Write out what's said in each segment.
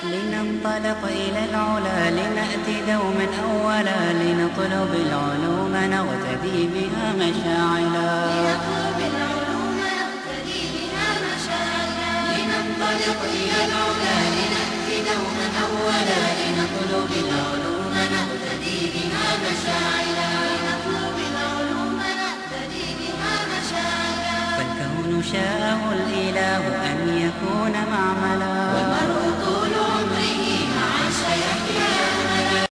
لننطلق إلى العلا لنأتي دوما أولا لنطلب العلوم نغتدي بها مشاعلا لننطلق إلى العلا لنأتي دوما أولا لنطلب العلوم نغتدي بها مشاعلا فالكون شاءه الإله أن يكون معملا والمرء طول عمره مع سيحيا أملا.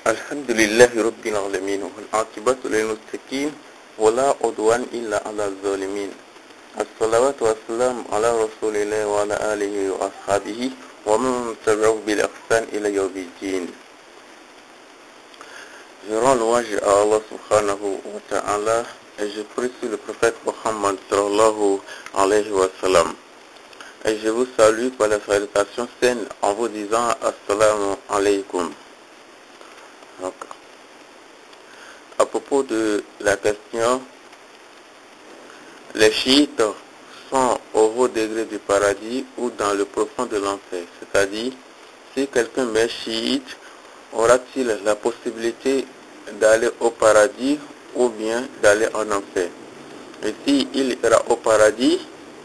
الحمد لله رب العالمين والعاقبة للمتقين ولا عدوان إلا على الظالمين. الصلوات والسلام على رسول الله وعلى آله وأصحابه ومن تبعه بالإحسان إلى يوم الدين. Je rends louange à Allah subhanahu wa ta'ala et je prie sur le prophète Muhammad sallallahu alayhi wa sallam. Et je vous salue par la salutation saine en vous disant Assalamu alaykum. Donc, à propos de la question, les chiites sont au haut degré du paradis ou dans le profond de l'enfer. C'est-à-dire, si quelqu'un meurt chiite, aura-t-il la possibilité d'aller au paradis ou bien d'aller en enfer? Et si il ira au paradis,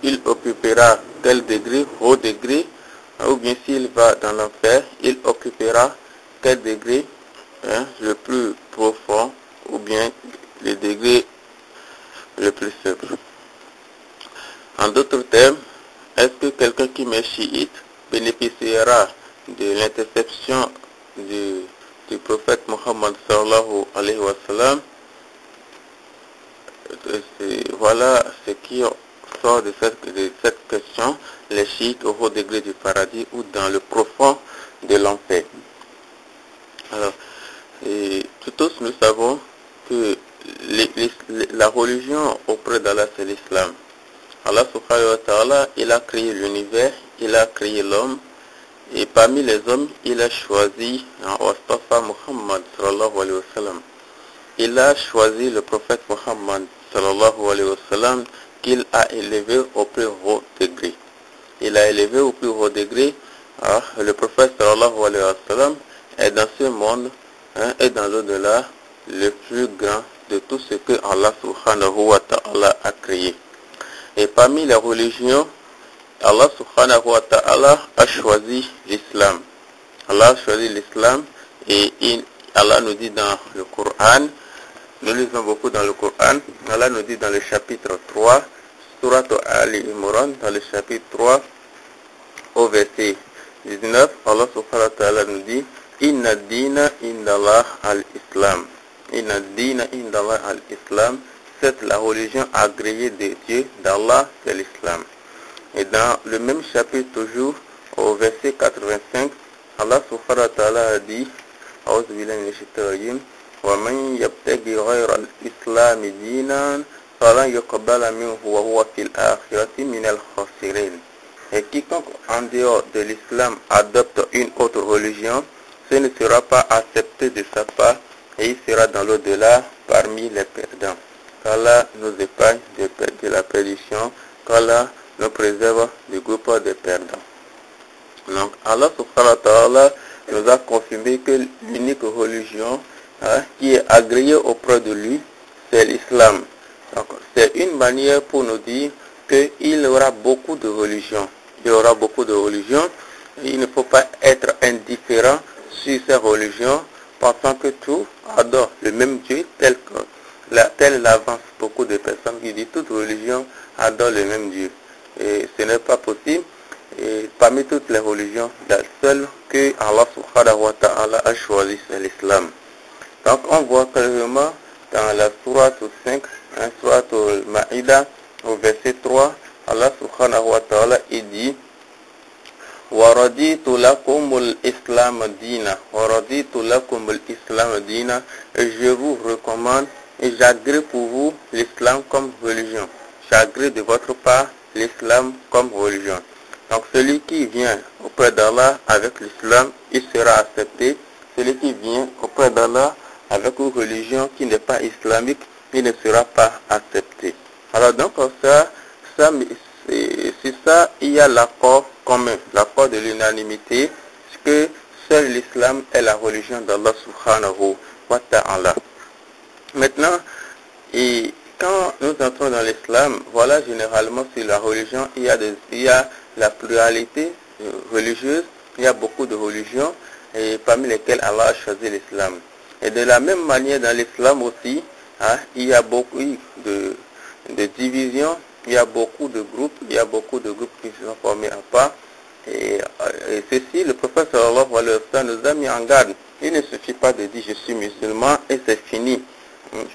il occupera quel degré, haut degré, ou bien s'il va dans l'enfer, il occupera quel degré, le plus profond ou bien le degré le plus simple. En d'autres termes, est-ce que quelqu'un qui est chiite bénéficiera de l'interception du prophète Muhammad sallallahu alayhi wa sallam? Voilà ce qui sort de cette question, les chiites au haut degré du paradis ou dans le profond de l'enfer. Alors, et tous nous savons que la religion auprès d'Allah c'est l'islam. Allah subhanahu wa ta'ala, il a créé l'univers, il a créé l'homme, et parmi les hommes, il a choisi Wastafa Muhammad sallallahu alayhi wa sallam. Il a choisi le prophète Muhammad sallallahu alayhi wa sallam qu'il a élevé au plus haut degré. Il a élevé au plus haut degré, le prophète sallallahu alayhi wa sallam est dans ce monde et dans l'au-delà le plus grand de tout ce que Allah subhanahu wa ta'ala a créé. Et parmi les religions, Allah subhanahu wa ta'ala a choisi l'islam. Allah a choisi l'islam et Allah nous dit dans le Coran, nous lisons beaucoup dans le Coran, Allah nous dit dans le chapitre 3, Surat Ali Imran, dans le chapitre 3, au verset 19, Allah subhanahu wa ta'ala nous dit Inna dina indallah al-Islam. Inna dina indallah al-Islam. C'est la religion agréée de Dieu, d'Allah, c'est l'Islam. Et dans le même chapitre toujours, au verset 85, Allah subhanahu wa ta'ala a dit A'udhu billahi minash shaitanir rajim wa man yabtaghi ghayra al-Islam dinan falan yuqbala minhu wa huwa fil akhirati minal khasirin. Et quiconque en dehors de l'islam adopte une autre religion, ce ne sera pas accepté de sa part et il sera dans l'au-delà parmi les perdants. Qu'Allah nous épargne de la perdition, qu'Allah nous préserve du groupe des perdants. Donc Allah subhanahu wa ta'ala nous a confirmé que l'unique religion qui est agréée auprès de lui, c'est l'islam. Donc c'est une manière pour nous dire qu'il y aura beaucoup de religions. Il y aura beaucoup de religions. Il ne faut pas être indifférent sur ces religions, pensant que tout adore le même Dieu, tel l'avance beaucoup de personnes qui disent toute religion adore le même Dieu. Et ce n'est pas possible. Et parmi toutes les religions, la seule que Allah subhanahu wa ta'ala a choisi, c'est l'islam. Donc on voit clairement dans la sourate 5, sourate al-Ma'ida, au verset 3, Allah subhanahu wa ta'ala il dit وَرَضِيتُ لَكُمُ الْإِسْلَامَ دِينًا وَرَضِيتُ لَكُمُ الْإِسْلَامَ دِينًا. Et je vous recommande et j'agrée pour vous l'islam comme religion. J'agrée de votre part l'islam comme religion. Donc celui qui vient auprès d'Allah avec l'islam, il sera accepté. Celui qui vient auprès d'Allah avec une religion qui n'est pas islamique, il ne sera pas accepté. Alors donc c'est ça, il y a l'accord commun, l'accord de l'unanimité, que seul l'islam est la religion d'Allah subhanahu wa ta'ala. Maintenant, et quand nous entrons dans l'islam, voilà généralement sur la religion, il y a la pluralité religieuse, il y a beaucoup de religions, et parmi lesquelles Allah a choisi l'islam. Et de la même manière dans l'islam aussi, il y a beaucoup de divisions, il y a beaucoup de groupes, qui se sont formés à part. Et ceci, le prophète sallallahu alayhi wa sallam nous a mis en garde. Il ne suffit pas de dire je suis musulman et c'est fini. Il ne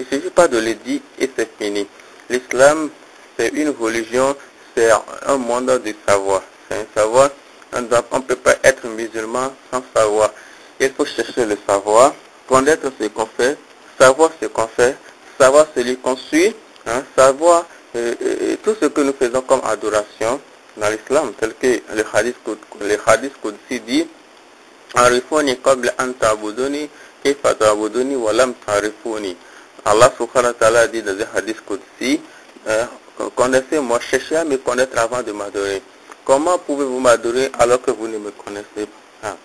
suffit pas de le dire et c'est fini. L'islam, c'est une religion, c'est un monde de savoir. C'est un savoir. On ne peut pas être musulman sans savoir. Il faut chercher le savoir, connaître ce qu'on fait, savoir ce qu'on fait, savoir celui qu'on suit, savoir tout ce que nous faisons comme adoration dans l'islam, tel que le hadith Qudsi dit Arifuni qabla an ta'buduni kayfa ta'buduni wa lam ta'rifuni. Allah subhanahu wa ta'ala dit dans le hadith Qudsi connaissez-moi, cherchez à me connaître avant de m'adorer. Comment pouvez-vous m'adorer alors que vous ne me connaissez pas?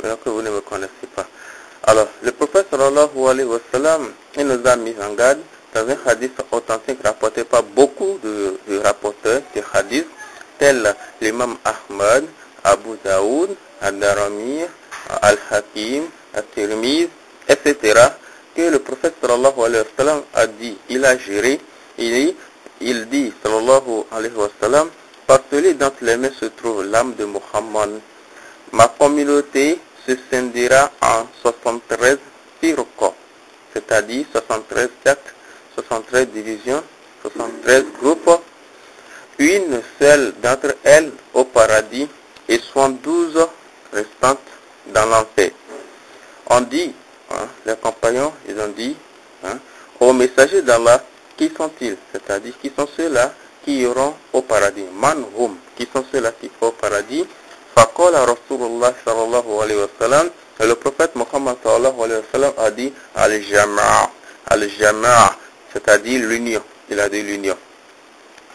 Alors que vous ne me connaissez pas. Alors, le prophète sallallahu alayhi wa sallam, il nous a mis en garde dans un hadith authentique rapporté par beaucoup de rapporteurs de hadith, tels l'imam Ahmad, Abu Daoud, Ad-Darami, Al-Hakim, At-Tirmiz, etc., que le prophète sallallahu alayhi wa sallam a dit, il a juré, il dit sallallahu alayhi wa sallam, par celui dont les mains se trouve l'âme de Muhammad, ma communauté se scindira en 73 firqa, c'est-à-dire 73 sectes, 73 divisions, 73 groupes, une seule d'entre elles au paradis et 72 restantes dans l'enfer. On dit, les compagnons, ils ont dit, aux messagers d'Allah, qui sont-ils? C'est-à-dire, qui sont ceux-là qui iront au paradis? Manhum, qui sont ceux-là qui iront au paradis? Faqala Rasulullah sallallahu alayhi wa sallam, le prophète Muhammad sallallahu alayhi wa sallam a dit Al-Jama'a, c'est-à-dire l'union. Il a dit l'union.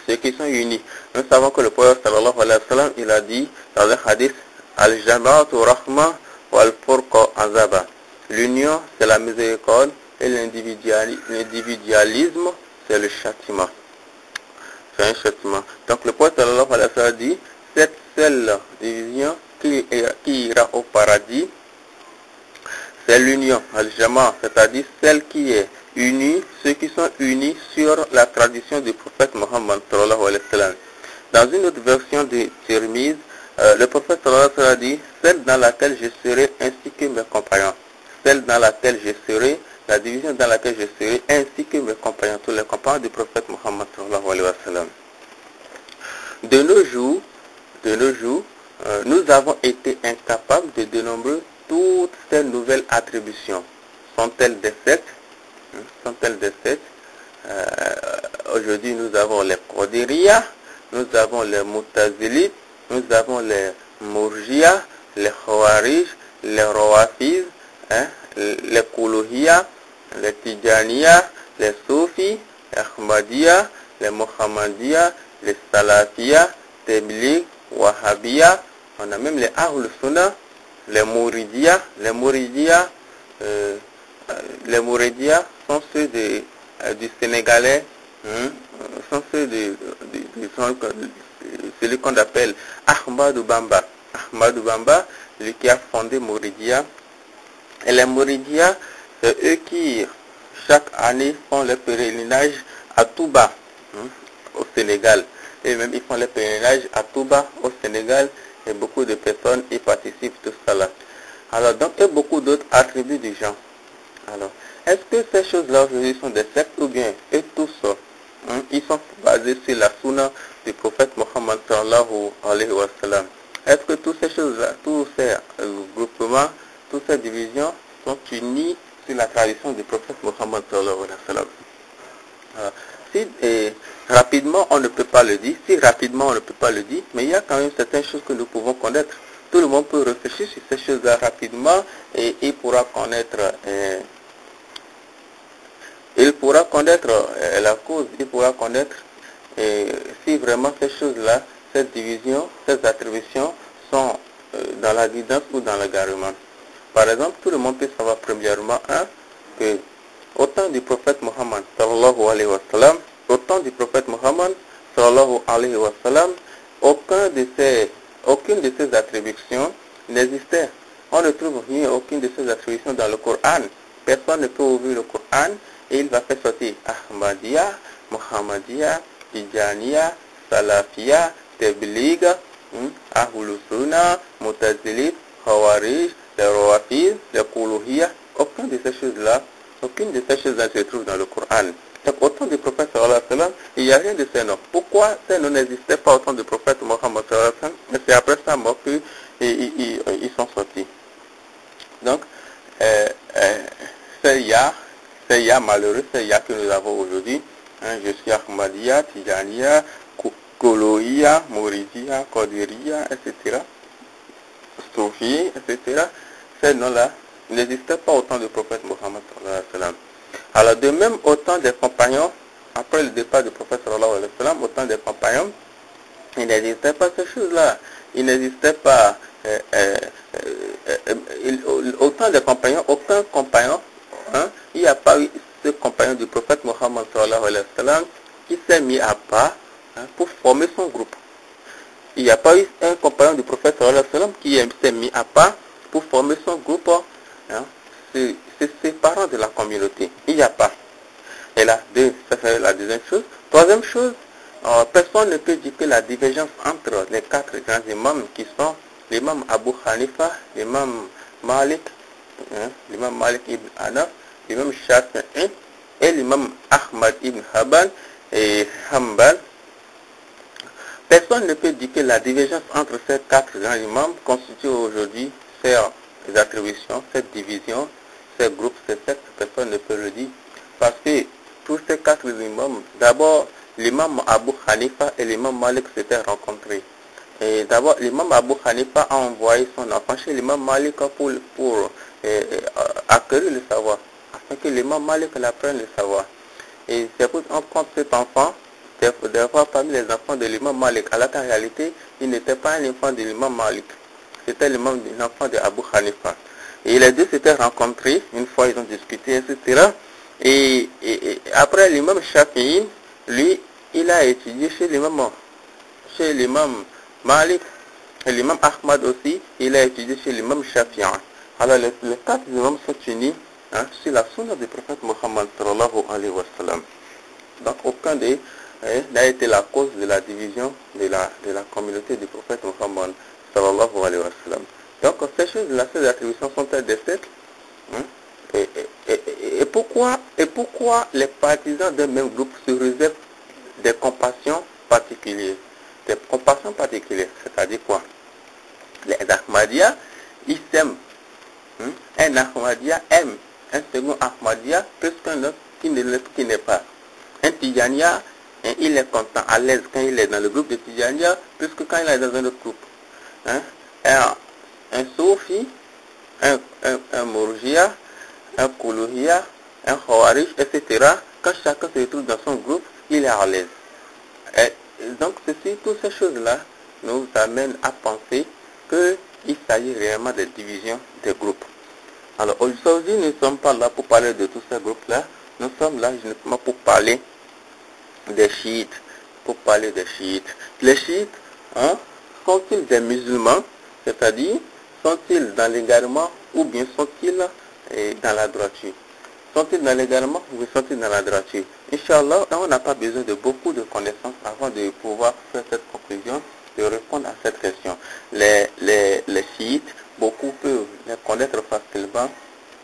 Ceux qui sont unis. Nous savons que le prophète sallallahu alayhi wa sallam, il a dit dans un hadith Al-Jama'atu rahma wal-furqa azaba. L'union, c'est la miséricorde et l'individualisme, c'est le châtiment. C'est un châtiment. Donc le prophète sallallahu alayhi wa sallam dit cette seule division qui ira au paradis, c'est l'union, al-jama, c'est-à-dire celle qui est unie, ceux qui sont unis sur la tradition du prophète Muhammad sallallahu alayhi wa sallam. Dans une autre version de Tirmiz, le prophète sallallahu alayhi wa sallam dit celle dans laquelle je serai ainsi que mes compagnons. Celle dans laquelle je serai, la division dans laquelle je serai ainsi que mes compagnons, tous les compagnons du prophète Muhammad sallallahu alayhi wa sallam. De nos jours, nous avons été incapables de dénombrer toutes ces nouvelles attributions. Sont-elles des sectes? Aujourd'hui, nous avons les Qadiriyya, nous avons les Mu'tazilites, nous avons les Murjiya, les Khawarij, les Rawafiz, les Koulouhiya, les Tijaniya, les Soufis, les Ahmadiyya, les Muhammadiyya, les Salafiya, Tabligh, Wahhabiyya, on a même les Ahlul Sunnah, les Mouridiyya. Les Mouridiyya sont ceux du Sénégalais, sont ceux celui qu'on appelle Ahmadou Bamba. Ahmadou Bamba, lui qui a fondé Mouridiyya. Et les Mouridiyya, c'est eux qui, chaque année, font le pèlerinage à Touba, au Sénégal. Et même ils font le pèlerinage à Touba, au Sénégal, et beaucoup de personnes y participent, tout ça là. Alors, donc, il y a beaucoup d'autres attributs du genre. Alors, est-ce que ces choses-là aujourd'hui sont des sectes ou bien, et tous, ils sont basés sur la sunna du prophète Muhammad sallallahu alayhi wa sallam? Est-ce que toutes ces choses-là, tous ces groupements, toutes ces divisions sont unis sur la tradition du prophète Muhammad sallallahu alayhi wa sallam? si rapidement on ne peut pas le dire, mais il y a quand même certaines choses que nous pouvons connaître. Tout le monde peut réfléchir sur ces choses-là rapidement et il pourra connaître la cause, il pourra connaître si vraiment ces choses-là, cette division, ces attributions sont dans la guidance ou dans l'égarement. Par exemple, tout le monde peut savoir premièrement que au temps du prophète Mohammed sallallahu alayhi wa sallam, aucune de ces attributions n'existait. On ne trouve rien, aucune de ces attributions dans le Coran. Personne ne peut ouvrir le Coran et il va faire sortir Ahmadiyya, Muhammadiyya, Tijaniya, Salafiyya, Tabligh, Ahlus Sunnah, Mu'tazilit, Khawarij, les Rawafid, les Quluhiyya. Aucune de ces choses-là se trouve dans le Coran. Donc au temps du prophète sallallahu alayhi wa sallam, il n'y a rien de ces noms. Pourquoi ces noms n'existaient pas au temps du prophète Mohammed sallallahu alayhi wa sallam? Mais c'est après sa mort qu'ils sont sortis. Donc ces ya malheureux, ces ya que nous avons aujourd'hui, je suis Ahmadiyya, Tijaniya, Kolohiya, Mouridiyya, Qadiriya, etc. Soufi, etc. Ces noms-là n'existaient pas au temps du prophète Mohammed sallallahu alayhi wa sallam. Alors de même au temps des compagnons, après le départ du prophète sallallahu alayhi wa sallam, au temps des compagnons, il n'existait pas ces choses-là. Il n'existait pas au temps des compagnons, aucun compagnon, il n'y a pas eu ce compagnon du prophète Mohammed sallallahu alayhi wa sallam qui s'est mis à part pour former son groupe. Il n'y a pas eu un compagnon du prophète sallallahu alayhi wa sallam qui s'est mis à part pour former son groupe, se séparant de la communauté. Il n'y a pas. Et là, ça c'est la deuxième chose. Troisième chose, personne ne peut dire que la divergence entre les quatre grands imams qui sont l'imam Abu Hanifa, l'imam Malik ibn Anas, l'imam Shafi'i et l'imam Ahmad ibn Hanbal. Personne ne peut dire que la divergence entre ces quatre grands imams constitue aujourd'hui ces attributions, cette division, ces groupes, ces sectes. Personne ne peut le dire. Parce que tous ces quatre imams, d'abord, l'imam Abu Hanifa et l'imam Malik s'étaient rencontrés. Et d'abord, l'imam Abu Hanifa a envoyé son enfant chez l'imam Malik pour acquérir le savoir, afin que l'imam Malik l'apprenne le savoir. Et c'est pour qu'on compte cet enfant, des fois parmi les enfants de l'imam Malik. Alors qu'en réalité, il n'était pas un enfant de l'imam Malik. C'était l'enfant de Abu Hanifa. Et les deux s'étaient rencontrés, une fois ils ont discuté, etc. Et après l'imam Shafi'i, lui, il a étudié chez l'imam Malik, et l'imam Ahmad aussi, il a étudié chez l'imam Shafi'i. Alors les quatre imams sont unis sur la sunna du prophète Mohammed sallallahu alayhi wa sallam. Donc aucun d'eux n'a été la cause de la division de la communauté du prophète Mohammed sallallahu alayhi wa sallam. Donc ces choses-là, ces attributions sont-elles des siècles? Et pourquoi les partisans d'un même groupe se réservent des compassions particulières? Des compassions particulières, c'est-à-dire quoi? Les Ahmadiyya, ils s'aiment. Un Ahmadiyya aime un second Ahmadiyya plus qu'un autre qui n'est pas. Un Tijaniya, il est content, à l'aise quand il est dans le groupe de Tijaniya plus que quand il est dans un autre groupe. Un Soufi, un Mourjiya, un Kuluhiya, un Khawarij, etc. Quand chacun se retrouve dans son groupe, il est à l'aise. Et donc toutes ces choses-là nous amènent à penser qu'il s'agit réellement de division des groupes. Alors aujourd'hui, nous ne sommes pas là pour parler de tous ces groupes-là. Nous sommes là uniquement pour parler des chiites. Les chiites, sont-ils des musulmans? C'est-à-dire, sont-ils dans l'égarement ou bien sont-ils dans la droiture? Sont-ils dans l'égarement ou bien sont-ils dans la droiture? Inch'Allah, on n'a pas besoin de beaucoup de connaissances avant de pouvoir faire cette conclusion, de répondre à cette question. Les chiites, beaucoup peuvent les connaître facilement.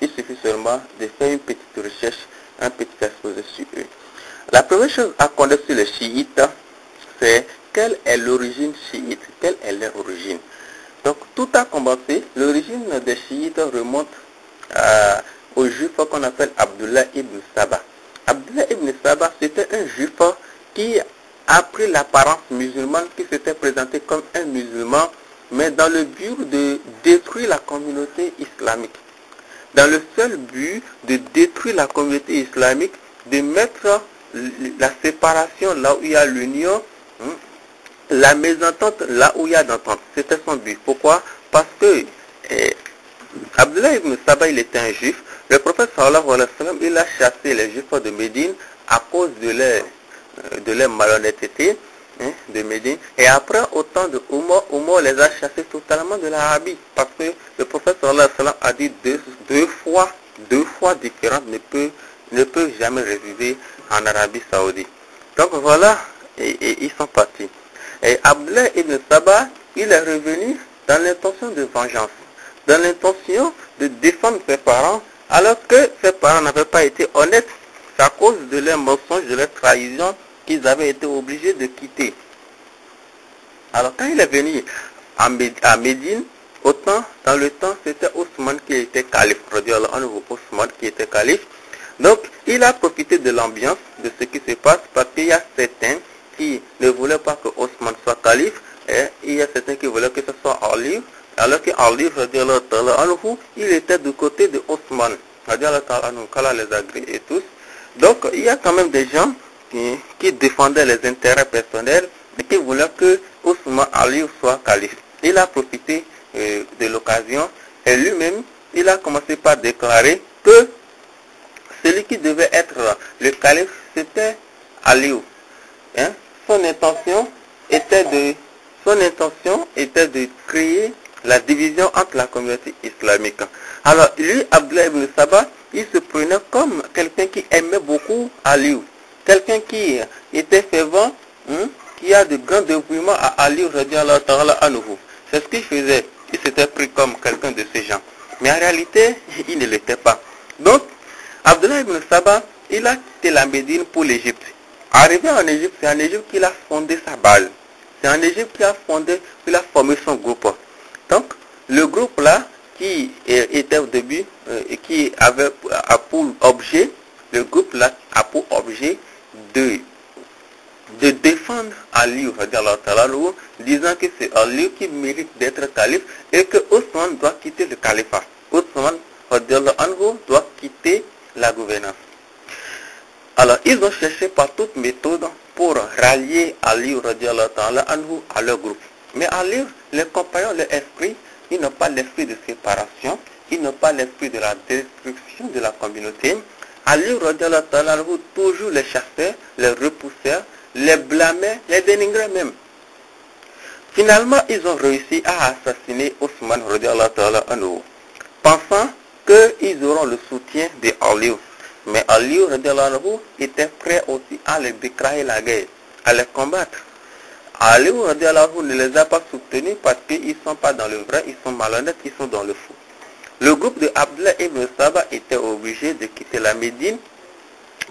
Il suffit seulement de faire une petite recherche, un petit exposé sur eux. La première chose à connaître sur les chiites, c'est quelle est l'origine chiite, quelle est leur origine. Donc tout a commencé, l'origine des chiites remonte au juif qu'on appelle Abdullah ibn Saba. Abdullah ibn Saba, c'était un juif qui a pris l'apparence musulmane, qui s'était présenté comme un musulman, mais dans le but de détruire la communauté islamique. Dans le seul but de détruire la communauté islamique, de mettre la séparation là où il y a l'union, la mésentente là où il y a d'entente. C'était son but. Pourquoi? Parce que Abdullah ibn Saba, il était un juif. Le prophète sallallahu alayhi wa sallam, il a chassé les juifs de Médine à cause de leur malhonnêteté de Médine. Et après, au temps de Omar les a chassés totalement de l'Arabie. Parce que le prophète sallallahu alayhi wa sallam a dit deux fois différentes ne peut jamais résider en Arabie Saoudite. Donc voilà, et ils sont partis. Et Abdullah ibn Saba, il est revenu dans l'intention de vengeance, dans l'intention de défendre ses parents, alors que ses parents n'avaient pas été honnêtes. C'est à cause de leurs mensonges, de leur trahison, qu'ils avaient été obligés de quitter. Alors quand il est venu à Médine, dans le temps, c'était Ousmane qui était calife, Ousmane qui était calife. Donc, il a profité de l'ambiance, de ce qui se passe, parce qu'il y a certains qui ne voulaient pas que Ousmane soit calife, et il y a certains qui voulaient que ce soit Ali, alors qu'Ali, il était du côté de Ousmane, qu'Allah les agrée et tous. Donc, il y a quand même des gens qui défendaient les intérêts personnels et qui voulaient que Ousmane Ali soit calife. Il a profité de l'occasion et lui-même, il a commencé par déclarer que celui qui devait être le calife, c'était Ali. Son intention était de créer la division entre la communauté islamique. Alors lui, Abdullah ibn Saba, il se prenait comme quelqu'un qui aimait beaucoup Ali, quelqu'un qui était fervent, qui a de grands dévouements à Ali radiallahu ta'ala anhu. C'est ce qu'il faisait. Il s'était pris comme quelqu'un de ces gens. Mais en réalité, il ne l'était pas. Donc, Abdullah ibn Saba, il a quitté la Médine pour l'Égypte. Arrivé en Égypte, c'est en Égypte qu'il a fondé sa base. C'est en Égypte qu'il a formé son groupe. Donc, le groupe là, qui était au début, qui avait pour objet, le groupe là a pour objet de défendre Ali, disant que c'est Ali qui mérite d'être calife et que Ousmane doit quitter le califat. Ousmane doit quitter la gouvernance. Alors, ils ont cherché par toute méthode pour rallier Ali à leur groupe. Mais Ali, les compagnons, leur esprit, ils n'ont pas l'esprit de séparation, ils n'ont pas l'esprit de la destruction de la communauté. Ali toujours les chassait, les repoussait, les blâmait, les dénigrait même. Finalement, ils ont réussi à assassiner Ousmane pensant qu'ils auront le soutien de Ali. Mais Ali était prêt aussi à les déclarer la guerre, à les combattre. Ali ne les a pas soutenus parce qu'ils ne sont pas dans le vrai, ils sont malhonnêtes, ils sont dans le faux. Le groupe de Abdullah ibn Saba était obligé de quitter la Médine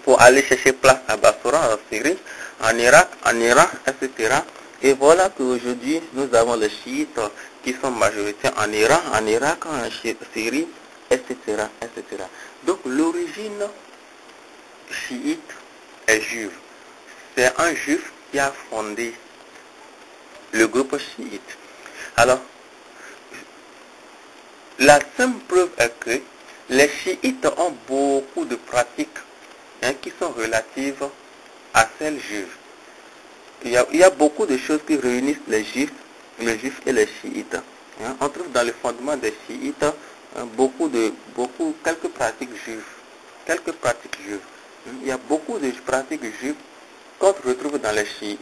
pour aller chercher place à Basra, en Syrie, en Irak, en Iran, etc. Et voilà qu'aujourd'hui, nous avons les chiites qui sont majoritaires en Iran, en Irak, en Syrie, etc. etc. Donc l'origine chiite est juive. C'est un juif qui a fondé le groupe chiite. Alors, la simple preuve est que les chiites ont beaucoup de pratiques qui sont relatives à celles juives. Il y a beaucoup de choses qui réunissent les juifs et les chiites. On trouve dans le fondement des chiites quelques pratiques juives. Il y a beaucoup de pratiques juives qu'on retrouve dans le chiisme.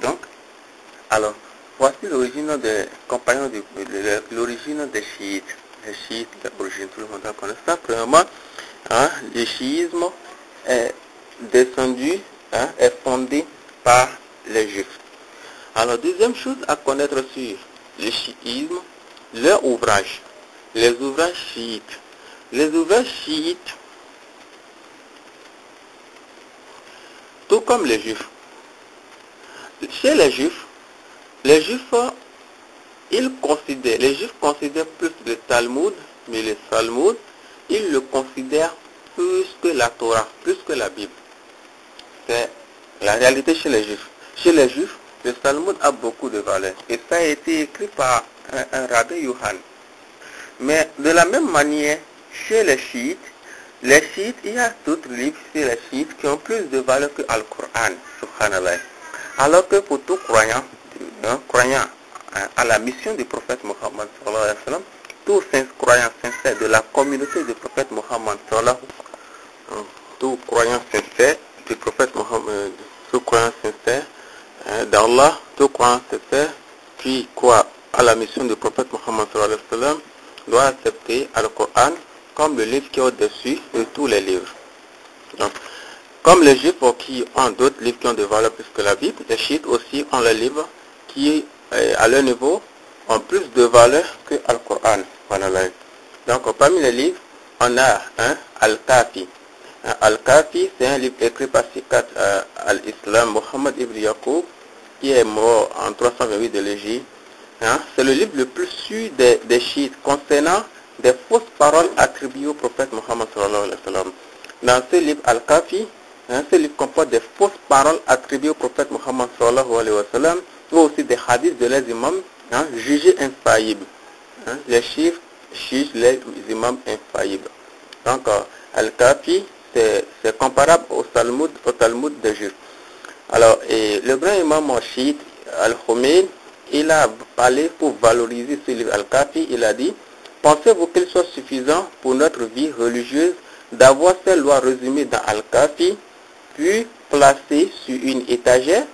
Donc, alors, voici l'origine des compagnons l'origine des chiites. Les chiites, l'origine, tout le monde connaît ça. Premièrement, le chiisme est descendu, est fondé par les juifs. Alors, deuxième chose à connaître sur le chiisme, leurs ouvrages. Les ouvrages chiites. Les ouvrages chiites, tout comme les juifs. Chez les juifs les Juifs considèrent plus le Talmud, mais le Talmud, ils le considèrent plus que la Torah, plus que la Bible. C'est la réalité chez les Juifs. Chez les Juifs, le Talmud a beaucoup de valeur. Et ça a été écrit par un rabbin Yohan. Mais de la même manière, chez les chiites, il y a d'autres livres chez les chiites qui ont plus de valeur que Al-Qur'an, subhanallah. Alors que pour tout croyant, à la mission du prophète Mohammed sallallahu alayhi wa sallam, tout croyant sincère de la communauté du prophète Mohammed sallallahu alayhi wa sallam, tout croyant sincère du prophète Mohammed, tout croyant sincère d'Allah, tout croyant sincère qui croit à la mission du prophète Mohammed sallallahu alayhi wa sallam, doit accepter Al-Qur'an comme le livre qui est au-dessus de tous les livres. Donc, comme les Juifs qui ont d'autres livres qui ont de valeur plus que la Bible, les chiites aussi ont les livres qui, à leur niveau, ont plus de valeur que Al-Qur'an. Voilà. Donc, parmi les livres, on a Al-Kafi. Al-Kafi, c'est un livre écrit par Sikat al-Islam Mohammed ibn Yaqub, qui est mort en 328 de l'Égypte. C'est le livre le plus sûr des chiites concernant des fausses paroles attribuées au prophète Mohammed sallallahu alayhi wa sallam. Dans ce livre Al-Kafi, ce livre comporte des fausses paroles attribuées au prophète Mohammed sallallahu alayhi wa sallam, ou aussi des hadiths de les imams jugés infaillibles. Les chiites jugent les imams infaillibles. Donc, Al-Kafi, c'est comparable au Talmud des Juifs. Alors, et le grand imam chiite Al-Khomeini, il a parlé pour valoriser ce livre Al-Kafi. Il a dit: pensez-vous qu'il soit suffisant pour notre vie religieuse d'avoir ces lois résumées dans Al-Kafi, puis placées sur une étagère?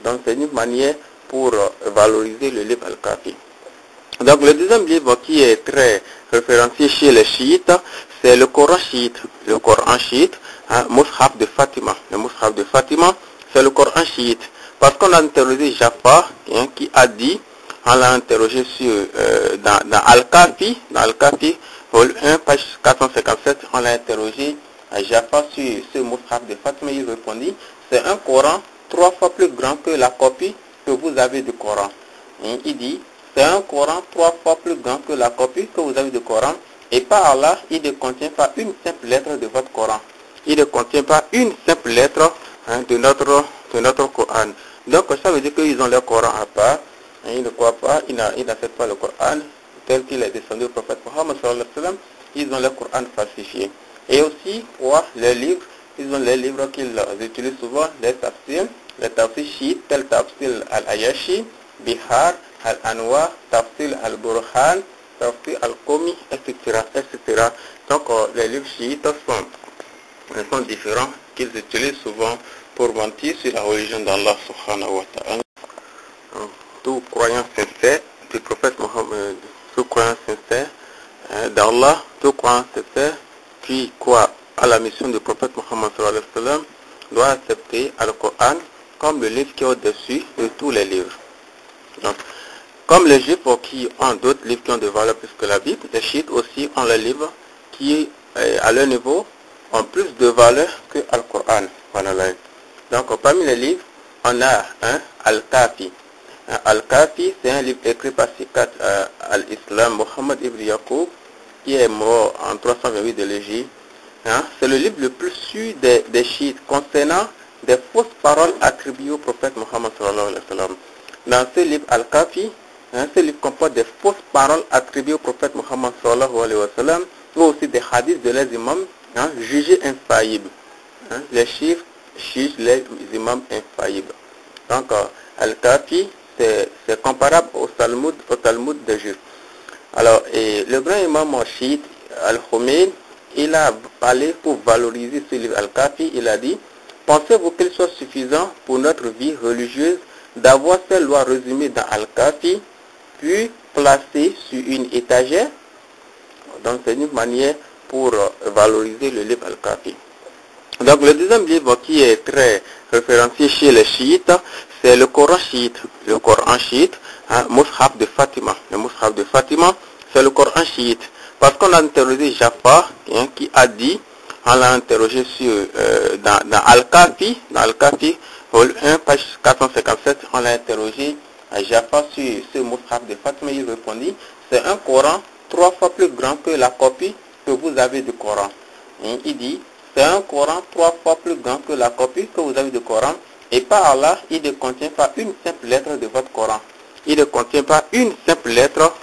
Donc, c'est une manière pour valoriser le livre Al-Kafi. Donc, le deuxième livre qui est très référencié chez les chiites, c'est le Coran chiite. Le Coran chiite, Mus'haf de Fatima. Le Mus'haf de Fatima, c'est le Coran chiite. Parce qu'on a interrogé Jafar, qui a dit, on l'a interrogé dans Al-Kafi, volume 1, page 457, on l'a interrogé à Jafar sur ce Mus'haf de Fatima. Il répondit: c'est un Coran 3 fois plus grand que la copie que vous avez du Coran. Il dit: c'est un Coran 3 fois plus grand que la copie que vous avez du Coran, et par là, il ne contient pas une simple lettre de votre Coran. Il ne contient pas une simple lettre de notre Coran. Donc, ça veut dire qu'ils ont leur Coran à part. Ils ne croient pas, ils n'acceptent pas le Coran tel qu'il est descendu au prophète Mohammed sallallahu alayhi wa sallam. Ils ont leur Coran falsifié. Et aussi, pour les livres, ils ont les livres qu'ils utilisent souvent, les tafsirs chiites, tels Tafsir al-Ayashi, Bihar, al-Anwar, Tafsir al-Burhan, Tafsir al-Qumi, etc. Donc, les livres chiites sont différents, qu'ils utilisent souvent pour mentir sur la religion d'Allah subhanahu wa ta'ala. Tout croyant sincère du prophète Mohammed, tout croyant sincère d'Allah, tout croyant sincère qui croit à la mission du prophète Mohammed sallallahu alayhi wa sallam, doit accepter Al-Qur'an comme le livre qui est au-dessus de tous les livres. Donc, comme les Juifs qui ont d'autres livres qui ont de valeur plus que la Bible, les chiites aussi ont les livres qui, à leur niveau, ont plus de valeur que Al-Qur'an. Voilà. Donc, parmi les livres, on a Al-Kafi. Al-Kafi, c'est un livre écrit par Sikat al-Islam Mohammed ibn Yaqub, qui est mort en 328 de l'Égypte. C'est le livre le plus sûr des chiites concernant des fausses paroles attribuées au prophète Mohammed sallallahu alayhi wa sallam. Dans ce livre Al-Kafi, ce livre comporte des fausses paroles attribuées au prophète Mohammed sallallahu alayhi wa sallam, ou aussi des hadiths de les imams jugés infaillibles. Les chiites jugent les imams infaillibles. Donc, Al-Kafi, c'est comparable au Talmud des Juifs. Alors, et le grand imam chiite Al-Khomeini, il a parlé pour valoriser ce livre Al-Kafi. Il a dit: pensez-vous qu'il soit suffisant pour notre vie religieuse d'avoir ces lois résumées dans Al-Kafi, puis placées sur une étagère? Donc, c'est une manière pour valoriser le livre Al-Kafi. Donc, le deuxième livre qui est très référencié chez les chiites, c'est le Coran chiite. Le Coran chiite, Mus'haf de Fatima. Le Mus'haf de Fatima, c'est le Coran chiite. Parce qu'on a interrogé Jafar, qui a dit, on l'a interrogé dans Al-Kafi, volume 1, page 457, on l'a interrogé à Jaffa sur ce mushaf de Fatima, il répondit, c'est un Coran 3 fois plus grand que la copie que vous avez du Coran. Et il dit, c'est un Coran 3 fois plus grand que la copie que vous avez du Coran. Et par Allah, il ne contient pas une simple lettre de votre Coran. Il ne contient pas une simple lettre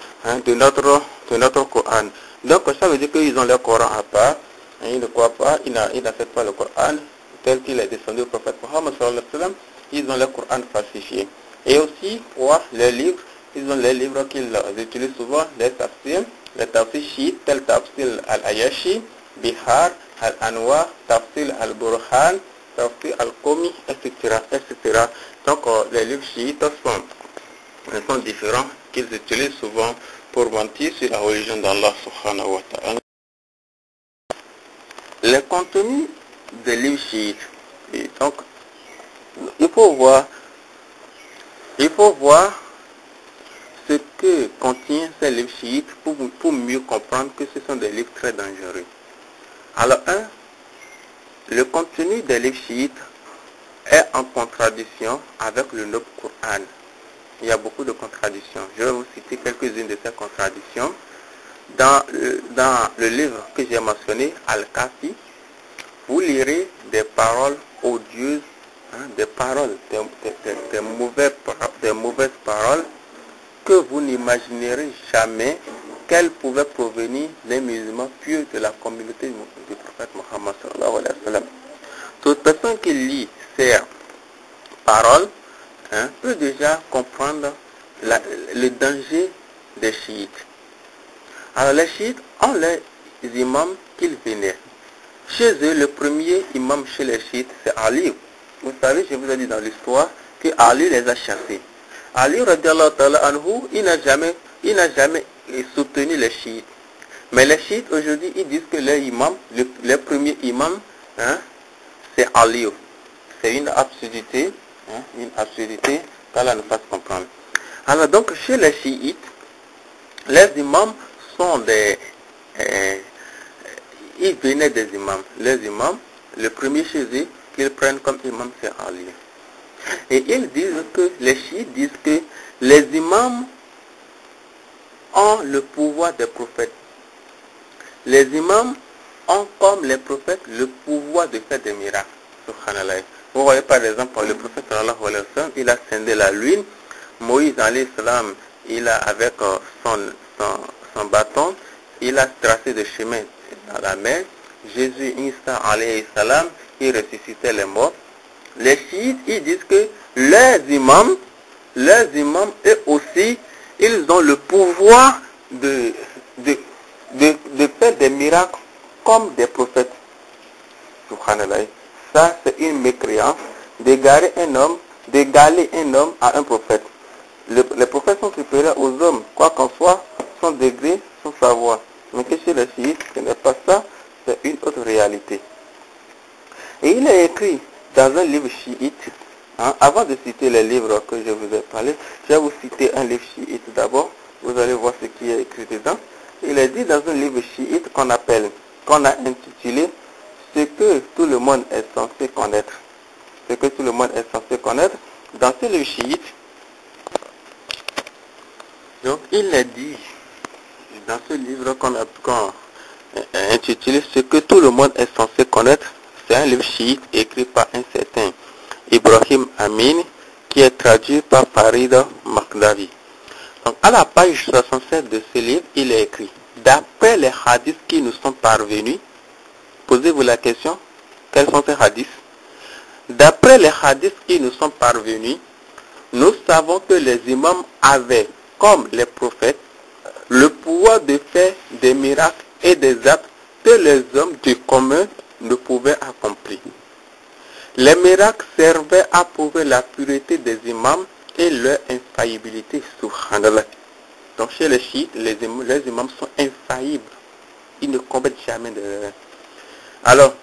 de notre Coran. Donc ça veut dire qu'ils ont leur Coran à part. Ils ne croient pas, ils n'acceptent pas le Coran tel qu'il est descendu au prophète Mohammed sallallahu alayhi wa sallam. Ils ont le Coran falsifié. Et aussi, pour les livres, ils ont les livres qu'ils utilisent souvent, les tafsir chiites, tels tafsir al-Ayashi, Bihar, al-Anwar, tafsir al-Burhan, tafsir al-Qumi, etc., etc. Donc, les livres chiites sont différents, qu'ils utilisent souvent pour mentir sur la religion d'Allah subhanahu wa ta'ala. Les contenus des livres chiites, et donc, il faut voir ce que contient ces livres chiites pour mieux comprendre que ce sont des livres très dangereux. Alors, le contenu des livres chiites est en contradiction avec le Noble Coran. Il y a beaucoup de contradictions. Je vais vous citer quelques-unes de ces contradictions. Dans le livre que j'ai mentionné, Al-Kafi, vous lirez des paroles odieuses, des mauvaises paroles que vous n'imaginerez jamais qu'elles pouvaient provenir des musulmans pieux de la communauté du prophète Mohammed sallallahu alayhi wa sallam. Toute personne qui lit ces paroles peut déjà comprendre le danger des chiites. Alors les chiites ont les imams qu'ils vénèrent. Chez eux, le premier imam chez les chiites, c'est Ali. Vous savez, je vous ai dit dans l'histoire que Ali les a chassés. Ali, radiallahu ta'ala anhu, il n'a jamais soutenu les chiites. Mais les chiites, aujourd'hui, ils disent que les imams, le premier imam, c'est Ali. C'est une absurdité qu'Allah nous fasse comprendre. Alors donc, chez les chiites, les imams sont ils venaient des imams. Les imams, le premier chez eux qu'ils prennent comme imam, c'est Ali. Et ils disent que, les chiites disent que les imams ont le pouvoir des prophètes. Les imams ont, comme les prophètes, le pouvoir de faire des miracles. Subhanallah. Vous voyez par exemple, le prophète sallallahu alayhi wa sallam, il a scindé la lune. Moïse alayhi salam, il a avec son bâton, il a tracé des chemins dans la mer. Jésus, Isa alayhi salam, il ressuscitait les morts. Les chiites, ils disent que les imams, eux aussi, ils ont le pouvoir de faire des miracles comme des prophètes. Subhanallah. Ça, c'est une mécréance d'égaler un homme à un prophète. Les prophètes sont supérieurs aux hommes, quoi qu'en soit, son degré, son savoir. Mais que chez les chiites, ce n'est pas ça, c'est une autre réalité. Et il est écrit dans un livre chiite, avant de citer les livres que je vous ai parlé, je vais vous citer un livre chiite d'abord, vous allez voir ce qui est écrit dedans. Il est dit dans un livre chiite qu'on a intitulé « Ce que tout le monde est censé connaître ». Ce que tout le monde est censé connaître. Dans ce livre chiite, donc il est dit, dans ce livre qu'on a intitulé « Ce que tout le monde est censé connaître », c'est un livre chiite écrit par un certain Ibrahim Amin, qui est traduit par Farida Makdavi. Donc à la page 67 de ce livre, il est écrit « D'après les hadiths qui nous sont parvenus », posez-vous la question, quels sont ces hadiths? D'après les hadiths qui nous sont parvenus, nous savons que les imams avaient, comme les prophètes, le pouvoir de faire des miracles et des actes que les hommes du commun ne pouvaient accomplir. Les miracles servaient à prouver la pureté des imams et leur infaillibilité. Subhanallah. Donc chez les chiites, les imams sont infaillibles. Ils ne commettent jamais d'erreur. Alors,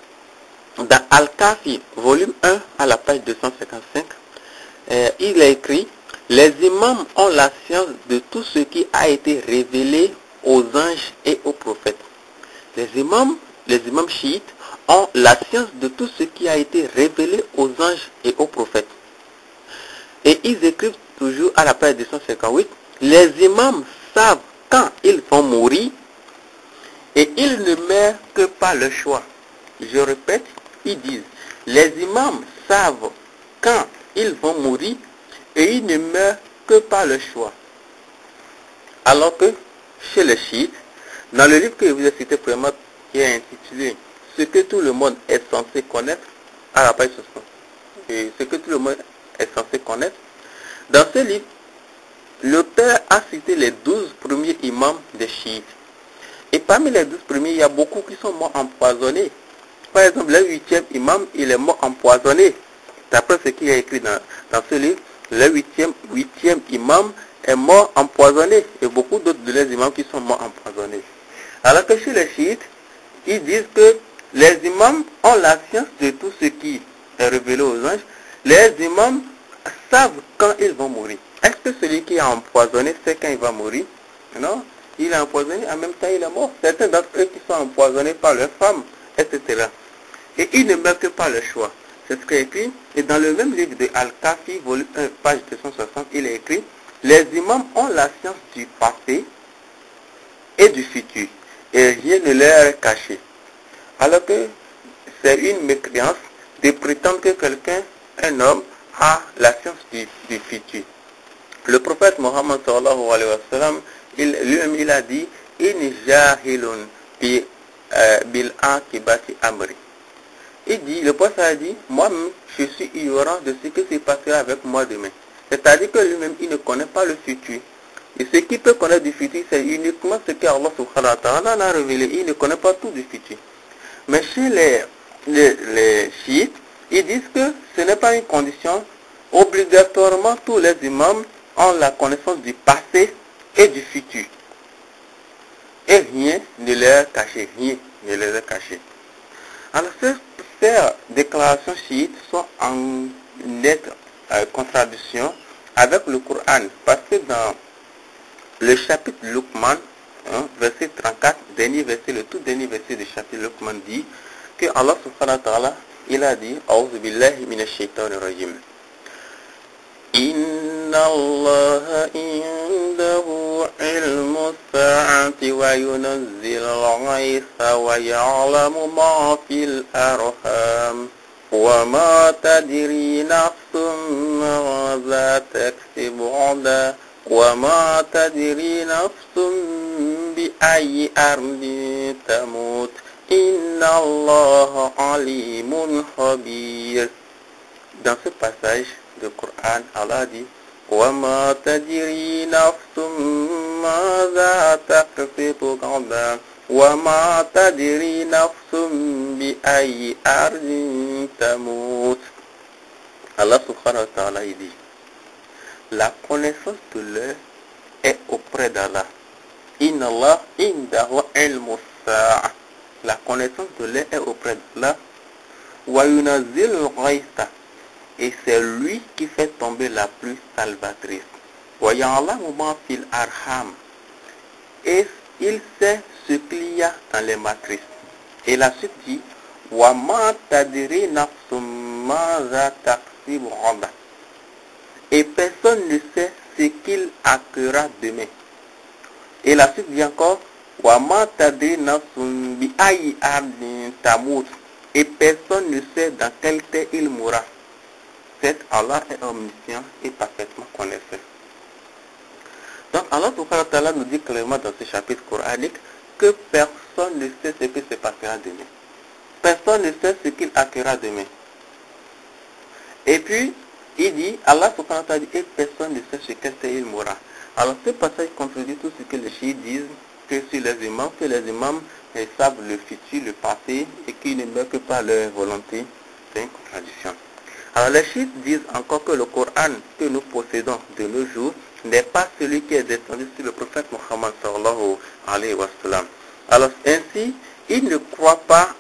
dans Al-Kafi, volume 1, à la page 255, il est écrit « Les imams ont la science de tout ce qui a été révélé aux anges et aux prophètes. » Les imams chiites ont la science de tout ce qui a été révélé aux anges et aux prophètes. Et ils écrivent toujours à la page 258, les imams savent quand ils vont mourir et ils ne meurent que par le choix. Je répète, ils disent, les imams savent quand ils vont mourir et ils ne meurent que par le choix. Alors que chez les chiites, dans le livre que je vous ai cité précédemment, qui est intitulé « Ce que tout le monde est censé connaître », à la page 60, et ce que tout le monde est censé connaître, dans ce livre, l'auteur a cité les 12 premiers imams des chiites. Et parmi les 12 premiers, il y a beaucoup qui sont morts empoisonnés. Par exemple, le 8e imam, il est mort empoisonné. D'après ce qu'il y a écrit dans ce livre, le 8e imam est mort empoisonné. Et beaucoup d'autres de les imams qui sont morts empoisonnés. Alors que chez les chiites, ils disent que les imams ont la science de tout ce qui est révélé aux anges. Les imams savent quand ils vont mourir. Est-ce que celui qui est empoisonné sait quand il va mourir? Non. Il est empoisonné, en même temps il est mort. Certains d'entre eux qui sont empoisonnés par leurs femmes, etc. Et ils ne meurent que par le choix. C'est ce qu'il est écrit. Et dans le même livre de Al-Kafi, volume 1, page 260, il est écrit, les imams ont la science du passé et du futur. Et rien ne leur est caché. Alors que c'est une mécréance de prétendre que quelqu'un, un homme, a la science du futur. Le prophète Mohammed sallallahu alayhi wa sallam, lui-même il a dit, in jahilun bil akibati amri. Il dit, le prophète a dit, moi-même je suis ignorant de ce qui se passera avec moi demain. C'est-à-dire que lui-même il ne connaît pas le futur. Et ce qui peut connaître du futur, c'est uniquement ce qu'Allah subhanahu wa ta'ala a révélé. Il ne connaît pas tout du futur. Mais chez les chiites, ils disent que ce n'est pas une condition. Obligatoirement, tous les imams ont la connaissance du passé et du futur. Et rien ne leur est caché. Rien ne leur est caché. Alors, ces déclarations chiites sont en nette contradiction avec le Coran. Parce que dans le chapitre Luqman, verset 34, le tout dernier verset du chapitre Luqman dit que Allah subhanahu wa ta'ala, il a dit, A'udhu billahi minash shaitanir rajim. Inna Allah indahu ilmu sa'ati wa yunazzil al-ghaytha wa ya'lamu ma fil arham wa ma tadri nafsun ma taksibu 'ada wa ma tadri nafsun bi ayyi ardin tamut inna Allah alimun khabir. Dans ce passage du Coran, Allah dit وَمَا تَدْرِي نَفْسٌ مَاذَا تَكْسِبُ غَدًا وَمَا تَدْرِي نَفْسٌ بِأَيِّ أَرْضٍ تَمُوتُ. Allah subhanahu wa ta'ala il dit, la connaissance de l'heure est auprès d'Allah. Inna Allah indahu ilmu sa'a. La connaissance de l'heure est auprès d'Allah. Wa yunazzilu al-ghaytha. Et c'est lui qui fait tomber la pluie salvatrice. Wa ya'lamu ma fil arham. Et il sait ce qu'il y a dans les matrices. Et la suite dit, wa ma tadri nafsum maza taksibu ghada. Et personne ne sait ce qu'il acquérera demain. Et la suite dit encore, wa ma tadri nafsum bi ayyi ardin tamut. Et personne ne sait dans quelle terre il mourra. C'est Allah est omniscient et parfaitement connaisseur. Donc Allah subhanahu wa ta'ala nous dit clairement dans ce chapitre coranique que personne ne sait ce qui se passera demain. Personne ne sait ce qu'il acquérera demain. Et puis, il dit, Allah subhanahu wa ta'ala dit, et personne ne sait ce qu'il mourra. Alors ce passage contredit tout ce que les chiites disent, que sur les imams, ils savent le futur, le passé, et qu'ils ne meurent que par leur volonté. C'est une contradiction. Alors les chiites disent encore que le Coran que nous possédons de nos jours n'est pas celui qui est descendu sur le prophète Mohammed sallallahu alayhi wa sallam. Alors ainsi, ils ne croient pas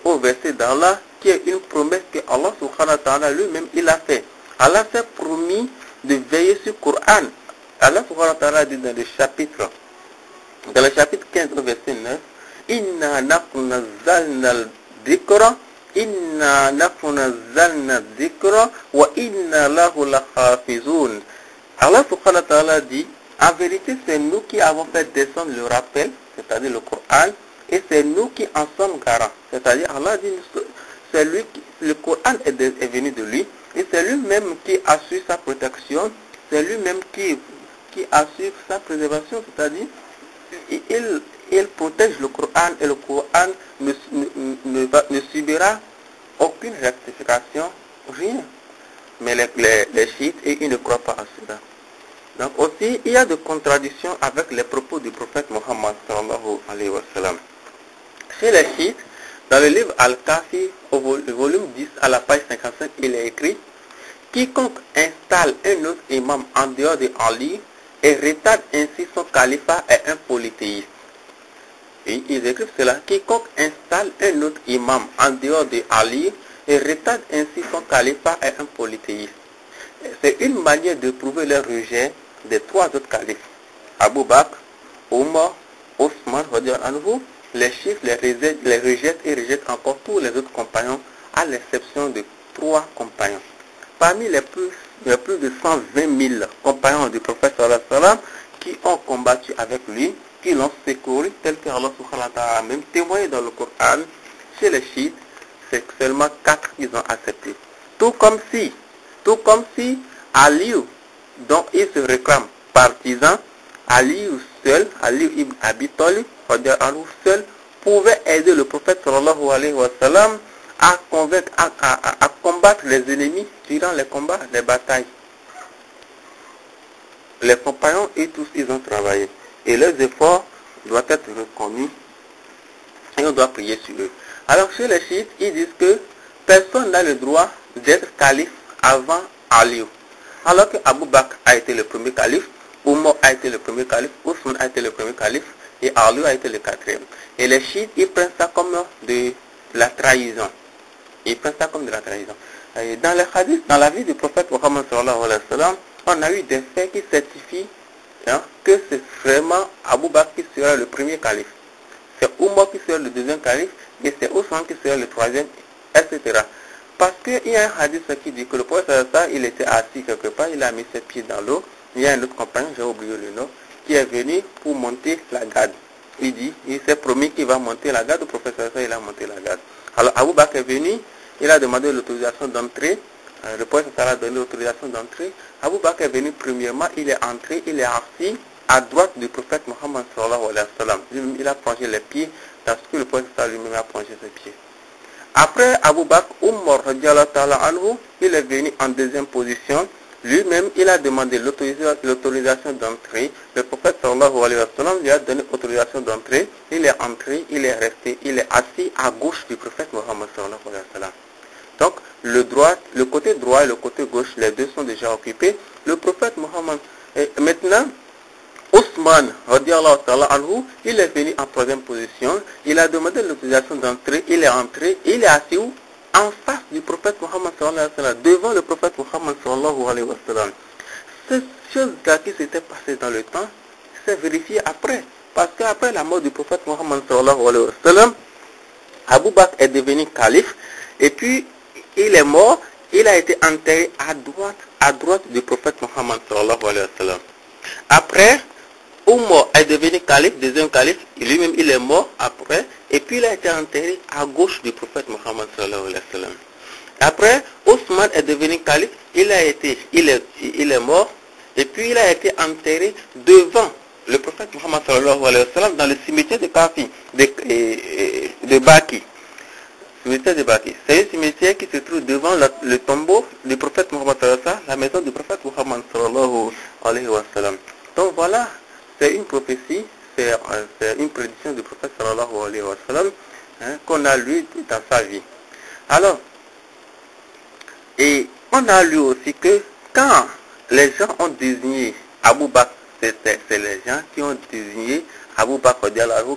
au verset d'Allah qui est une promesse que Allah subhanahu wa ta'ala lui-même il a fait. Allah s'est promis de veiller sur le Coran. Allah subhanahu wa ta'ala dit dans le chapitre 15 au verset 9, Inna nahnu nazzalna al-dhikra Inna nahnu nazzalna dhikra wa inna lahu lahafizun. Allah subhanahu wa ta'ala dit, en vérité c'est nous qui avons fait descendre le rappel, c'est-à-dire le Coran, et c'est nous qui en sommes garants. C'est-à-dire Allah dit, c'est lui qui, le Coran est venu de lui, et c'est lui-même qui assure sa protection, c'est lui-même qui assure sa préservation, c'est-à-dire il protège le Coran et le Coran ne subira aucune rectification, rien. Mais les chiites, ils ne croient pas à cela. Donc aussi, il y a des contradictions avec les propos du prophète Mohammed sallallahu alayhi wa sallam. Chez les chiites, dans le livre Al-Kafi, au volume 10, à la page 55, il est écrit: quiconque installe un autre imam en dehors de Ali et retarde ainsi son califat est un polythéiste. Et ils écrivent cela: quiconque installe un autre imam en dehors de Ali et retarde ainsi son califat est un polythéiste. C'est une manière de prouver le rejet des trois autres califes. Abu Bakr, Omar, Othman, les chiites les rejettent et rejettent encore tous les autres compagnons, à l'exception de 3 compagnons. Parmi les plus de 120 000 compagnons du prophète sallallahu alayhi wa sallam qui ont combattu avec lui, qui l'ont secouru, tel que Allah subhanahu wa ta'ala a même témoigné dans le Coran. Chez les chiites, c'est seulement 4 qu'ils ont accepté. Tout comme si Ali, dont ils se réclament partisans, Ali seul, Ali ibn Abi Talib, seul, pouvait aider le prophète sallallahu alayhi wa sallam à combattre les ennemis durant les combats, les batailles. Les compagnons et tous, ils ont travaillé. Et leurs efforts doivent être reconnus et on doit prier sur eux. Alors chez les chiites, ils disent que personne n'a le droit d'être calife avant Ali. Alors que Abu Bakr a été le premier calife, Omar a été le premier calife, Othman a été le premier calife et Ali a été le 4e. Et les chiites, ils prennent ça comme de la trahison. Ils prennent ça comme de la trahison. Et dans les hadiths, dans la vie du prophète Mohammed sallallahu alayhi wa sallam, on a eu des faits qui certifient que c'est vraiment Abu Bakr qui sera le premier calife. C'est Omar qui sera le deuxième calife et c'est Othman qui sera le 3e, etc. Parce qu'il y a un hadith qui dit que le prophète il était assis quelque part, il a mis ses pieds dans l'eau. Il y a un autre compagnon, j'ai oublié le nom, qui est venu pour monter la garde. Il s'est promis qu'il va monter la garde, le prophète il a monté la garde. Alors Abu Bakr est venu, il a demandé l'autorisation d'entrer, le prophète a donné l'autorisation d'entrer. Abu Bakr est venu premièrement, il est entré, il est assis à droite du prophète Mohammed sallallahu alayhi wa sallam. Il a plongé les pieds dans ce que le prophète lui-même a plongé ses pieds. Après Abu Bakr, Umar anhu, il est venu en deuxième position. Lui-même, il a demandé l'autorisation d'entrer. Le prophète sallallahu alayhi wa sallam lui a donné l'autorisation d'entrer. Il est entré, il est resté, il est assis à gauche du prophète Mohammed sallallahu alayhi wa sallam. Donc, le côté droit et le côté gauche, les deux sont déjà occupés. Le prophète Mohammed, maintenant, Othman, anhu, il est venu en troisième position. Il a demandé l'autorisation d'entrer. Il est entré. Il est assis où? En face du prophète Mohammed sallallahu alayhi wa sallam, devant le prophète Mohammed sallallahu alayhi wa sallam. Cette chose-là qui s'était passée dans le temps, s'est vérifiée après. Parce qu'après la mort du prophète Mohammed sallallahu alayhi wa sallam, Abu Bakr est devenu calife. Et puis, il est mort. Il a été enterré à droite du prophète Mohammed sallallahu alayhi wa sallam. Après, Omar est devenu calife, deuxième calife, lui-même il est mort après, et puis il a été enterré à gauche du prophète Mohammed sallallahu alayhi wa sallam. Après, Othman est devenu calife, il est mort, et puis il a été enterré devant le prophète Mohammed sallallahu alayhi wa sallam dans le cimetière de Kafi, de Baki. Cimetière de Baki. C'est un cimetière qui se trouve devant le tombeau du prophète Mohammed sallallahu alayhi wa sallam, la maison du prophète Mohammed sallallahu alayhi wa sallam. Donc voilà. C'est une prophétie, c'est une prédiction du prophète sallallahu alayhi wa sallam qu'on a lu dans sa vie. Alors, et on a lu aussi que quand les gens ont désigné Abu Bakr, c'est les gens qui ont désigné Abu Bakr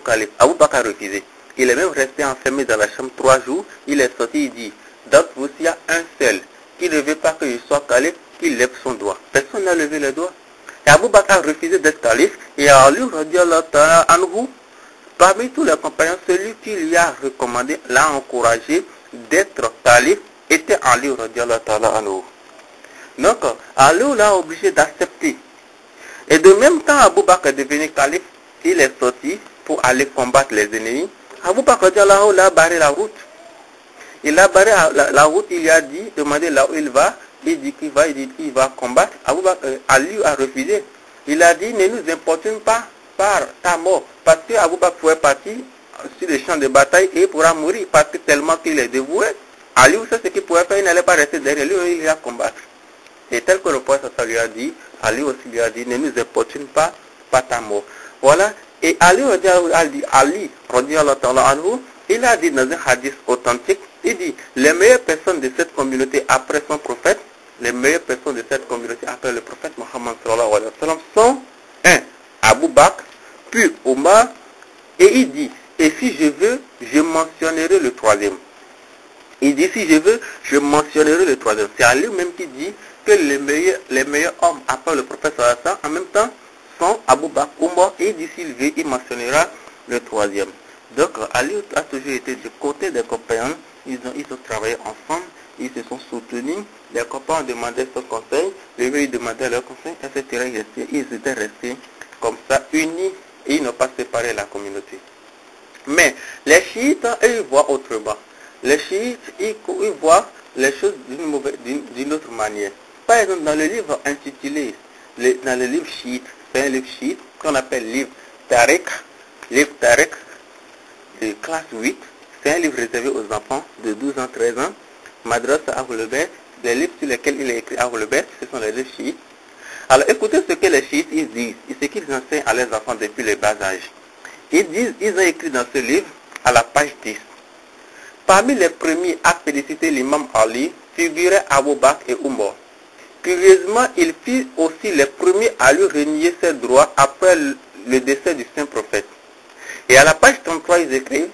calife. Abu Bakr a refusé. Il est même resté enfermé dans la chambre 3 jours. Il est sorti, il dit, d'entre vous, s'il y a un seul qui ne veut pas que je sois calife, qu'il lève son doigt. Personne n'a levé le doigt. Et Abu Bakr a refusé d'être calife. Et Ali anhu, parmi tous les compagnons, celui qui lui a recommandé, l'a encouragé d'être calife était Ali radiallahu ta'ala anhu. Donc, Ali l'a obligé d'accepter. Et de même temps, Abu Bakr est devenu calife, il est sorti pour aller combattre les ennemis. Abu Bakr radiallahu l'a barré la route. Il a barré la route, il a dit, demandé là où il va. Il dit qu'il va combattre. Abu Bakr, Ali a refusé. Il a dit, ne nous importune pas par ta mort. Parce que Abu Bakr pourrait partir sur le champ de bataille et il pourra mourir. Parce que tellement qu'il est dévoué. Ali, vous savez ce qu'il pourrait faire, il n'allait pas rester derrière lui, il ira combattre. Et tel que le prophète lui a dit, Ali aussi lui a dit, ne nous importune pas par ta mort. Voilà. Et Ali, il a dit dans un hadith authentique, il dit, les meilleures personnes de cette communauté après son prophète, les meilleures personnes de cette communauté après le prophète Mohammed sallallahu alayhi wa sallam sont Abu Bakr, puis Omar, et il dit, et si je veux, je mentionnerai le troisième. Il dit, si je veux, je mentionnerai le troisième. C'est Ali même qui dit que les meilleurs hommes après le prophète sallallahu alayhi wa sallam, en même temps, sont Abu Bakr, Omar, et il dit, s'il veut, il mentionnera le troisième. Donc, Ali a toujours été du côté des compagnons. Ils ont travaillé ensemble, ils se sont soutenus. Les compagnons demandaient son conseil, les vieux demandaient leur conseil, etc. Ils étaient restés comme ça, unis, et ils n'ont pas séparé la communauté. Mais les chiites, eux, ils voient autrement. Les chiites, ils voient les choses d'une autre manière. Par exemple, dans le livre intitulé, dans le livre chiite, c'est un livre chiite qu'on appelle livre Tariq, de classe 8, c'est un livre réservé aux enfants de 12 ans, 13 ans, Madrasa Ahlul Bayt, les livres sur lesquels il est écrit Ahlul Bayt, ce sont les livres chiites. Alors écoutez ce que les chiites ils disent, et ce qu'ils enseignent à leurs enfants depuis le bas âge. Ils ont écrit dans ce livre, à la page 10, parmi les premiers à féliciter l'imam Ali, figuraient Abu Bakr et Umar. Curieusement, il fut aussi les premiers à lui renier ses droits après le décès du saint prophète. Et à la page 33, ils écrivent,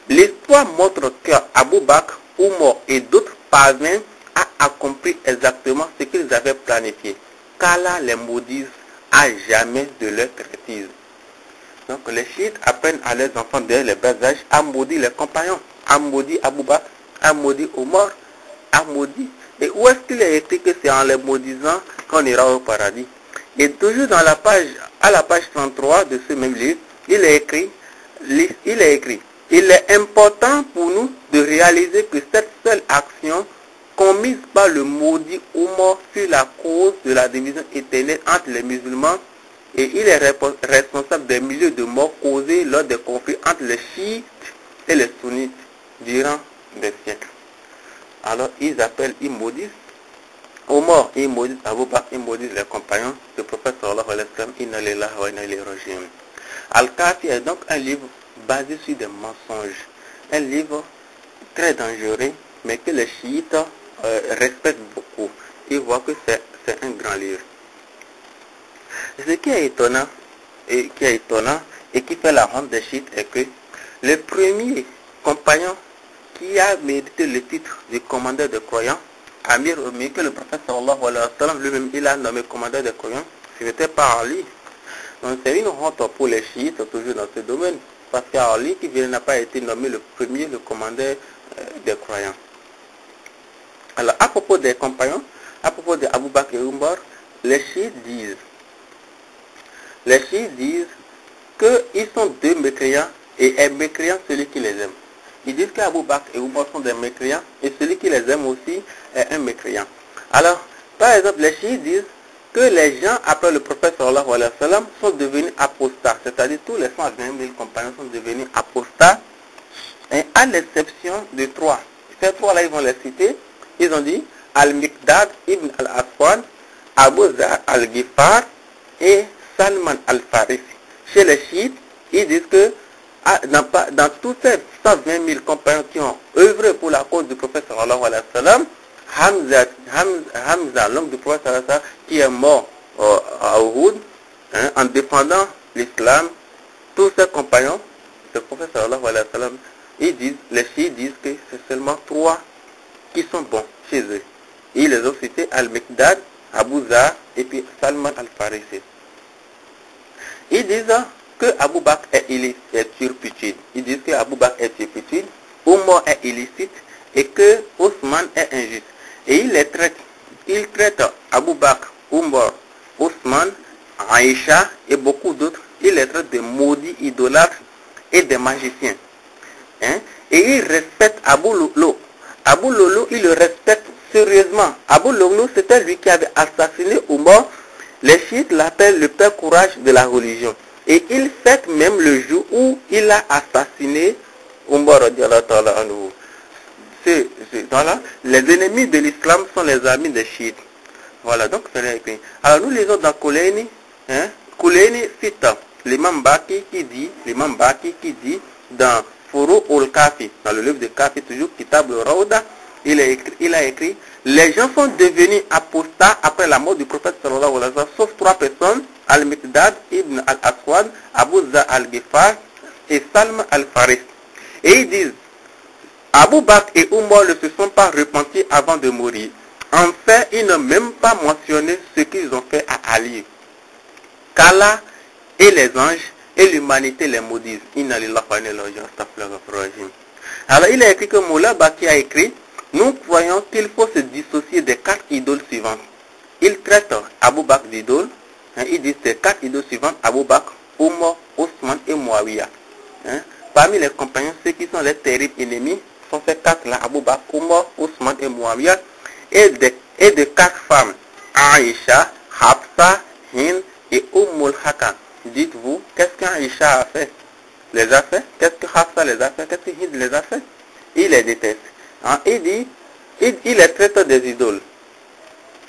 l'histoire montre qu'Abu Bakr, Umar et d'autres parvinrent à accomplir exactement ce qu'ils avaient planifié. Qu'Allah les maudisse à jamais de leur traîtrise. Donc les chiites apprennent à leurs enfants dès le bas âge à maudire les compagnons, à maudire Abu Bakr, à maudire Omar, à maudire. Et où est-ce qu'il est écrit que c'est en les maudisant qu'on ira au paradis? Et toujours dans la page, à la page 33 de ce même livre, il est écrit, il est important pour nous de réaliser que cette seule action commise par le maudit Omar fut la cause de la division éternelle entre les musulmans et il est responsable des milliers de morts causés lors des conflits entre les chiites et les sunnites durant des siècles. Alors ils maudissent Omar, ils maudissent Abu Bakr, ils maudissent les compagnons du prophète sallallahu alayhi wa sallam, inna lillahi wa inna ilayhi raji'un. Al-Kafi est donc un livre basé sur des mensonges, un livre très dangereux, mais que les chiites respectent beaucoup. Ils voient que c'est un grand livre. Ce qui est étonnant et qui fait la honte des chiites est que le premier compagnon qui a mérité le titre de commandeur des croyants, Amir que le prophète sallallahu alayhi wa sallam lui-même il a nommé commandeur des croyants, c'était pas Ali. Donc c'est une honte pour les chiites toujours dans ce domaine, parce qu'Ali qui n'a pas été nommé le premier, le commandeur des croyants. Alors à propos des compagnons, à propos de Abu Bakr et Umar, les chiites disent qu'ils sont deux mécréants et un mécréant celui qui les aime. Ils disent qu'Abu Bakr et Umar sont des mécréants et celui qui les aime aussi est un mécréant. Alors, par exemple, les chiites disent que les gens après le prophète sallallahu alayhi wa sallam sont devenus apostats, c'est-à-dire tous les 120 000 compagnons sont devenus apostats, et à l'exception de trois. Ces trois-là, ils vont les citer. Ils ont dit Al-Miqdad ibn al-Aswan, Abu Zar al-Ghifar et Salman al-Farisi. Chez les chiites, ils disent que dans tous ces 120 000 compagnons qui ont œuvré pour la cause du prophète sallallahu alayhi wa sallam, Hamza, l'homme du prophète sallallahu alayhi wa sallam, qui est mort à Uhud, en défendant l'islam, tous ses compagnons, le prophète sallallahu alayhi wa sallam, les chiites disent que c'est seulement trois qui sont bons chez eux. Ils les ont cités Al-Miqdad, Abu Zar et puis Salman al-Farisi. Ils disent que Abu Bakr est turpitude. Ils disent que Abu Bakr est turpitude, Omar est illicite et que Ousmane est injuste. Et il traite Abu Bakr, Umar, Ousmane, Aïcha et beaucoup d'autres. Il les traite de maudits idolâtres et des magiciens. Hein? Et il respecte Abu Lolo. Abu Lolo, il le respecte sérieusement. Abu Lolo, c'était lui qui avait assassiné Umar. Les chiites l'appellent le père courage de la religion. Et il fête même le jour où il a assassiné Umar. Voilà. Les ennemis de l'islam sont les amis des chiites. Voilà, donc c'est écrit. Alors nous lisons dans Kulaini, hein, Kulaini cite l'imam Baki qui dit dans Furu ul-Kafi, dans le livre de Kafi, toujours Kitab al-Rawda, il a écrit, les gens sont devenus apostats après la mort du prophète sallallahu alayhi wa sallam, sauf 3 personnes, Al-Miqdad ibn al-Aswad, Abu Za al-Ghifar et Salm al-Faris. Et ils disent, Abu Bakr et Umar ne se sont pas repentis avant de mourir. En fait, ils n'ont même pas mentionné ce qu'ils ont fait à Ali. qu'Allah et les anges et l'humanité les maudissent. Alors il a écrit que Moula Baki a écrit, nous croyons qu'il faut se dissocier des 4 idoles suivantes. Il traite Abu Bakr d'idole. Il dit ces 4 idoles suivantes, Abu Bakr, Umar, Ousmane et Muawiyah. Parmi les compagnons, ceux qui sont les terribles ennemis sont ces 4 là, Abu Bakr, Umar, Ousmane et Muawiyah. Et de 4 femmes, Aïcha, Hafsa, Hind et Hakam. Dites-vous, qu'est-ce qu'Aïcha a fait? Les a fait? Qu'est-ce que Hafsa les a fait? Qu'est-ce que Hind les a fait? Il les déteste. Il dit, il les traite des idoles.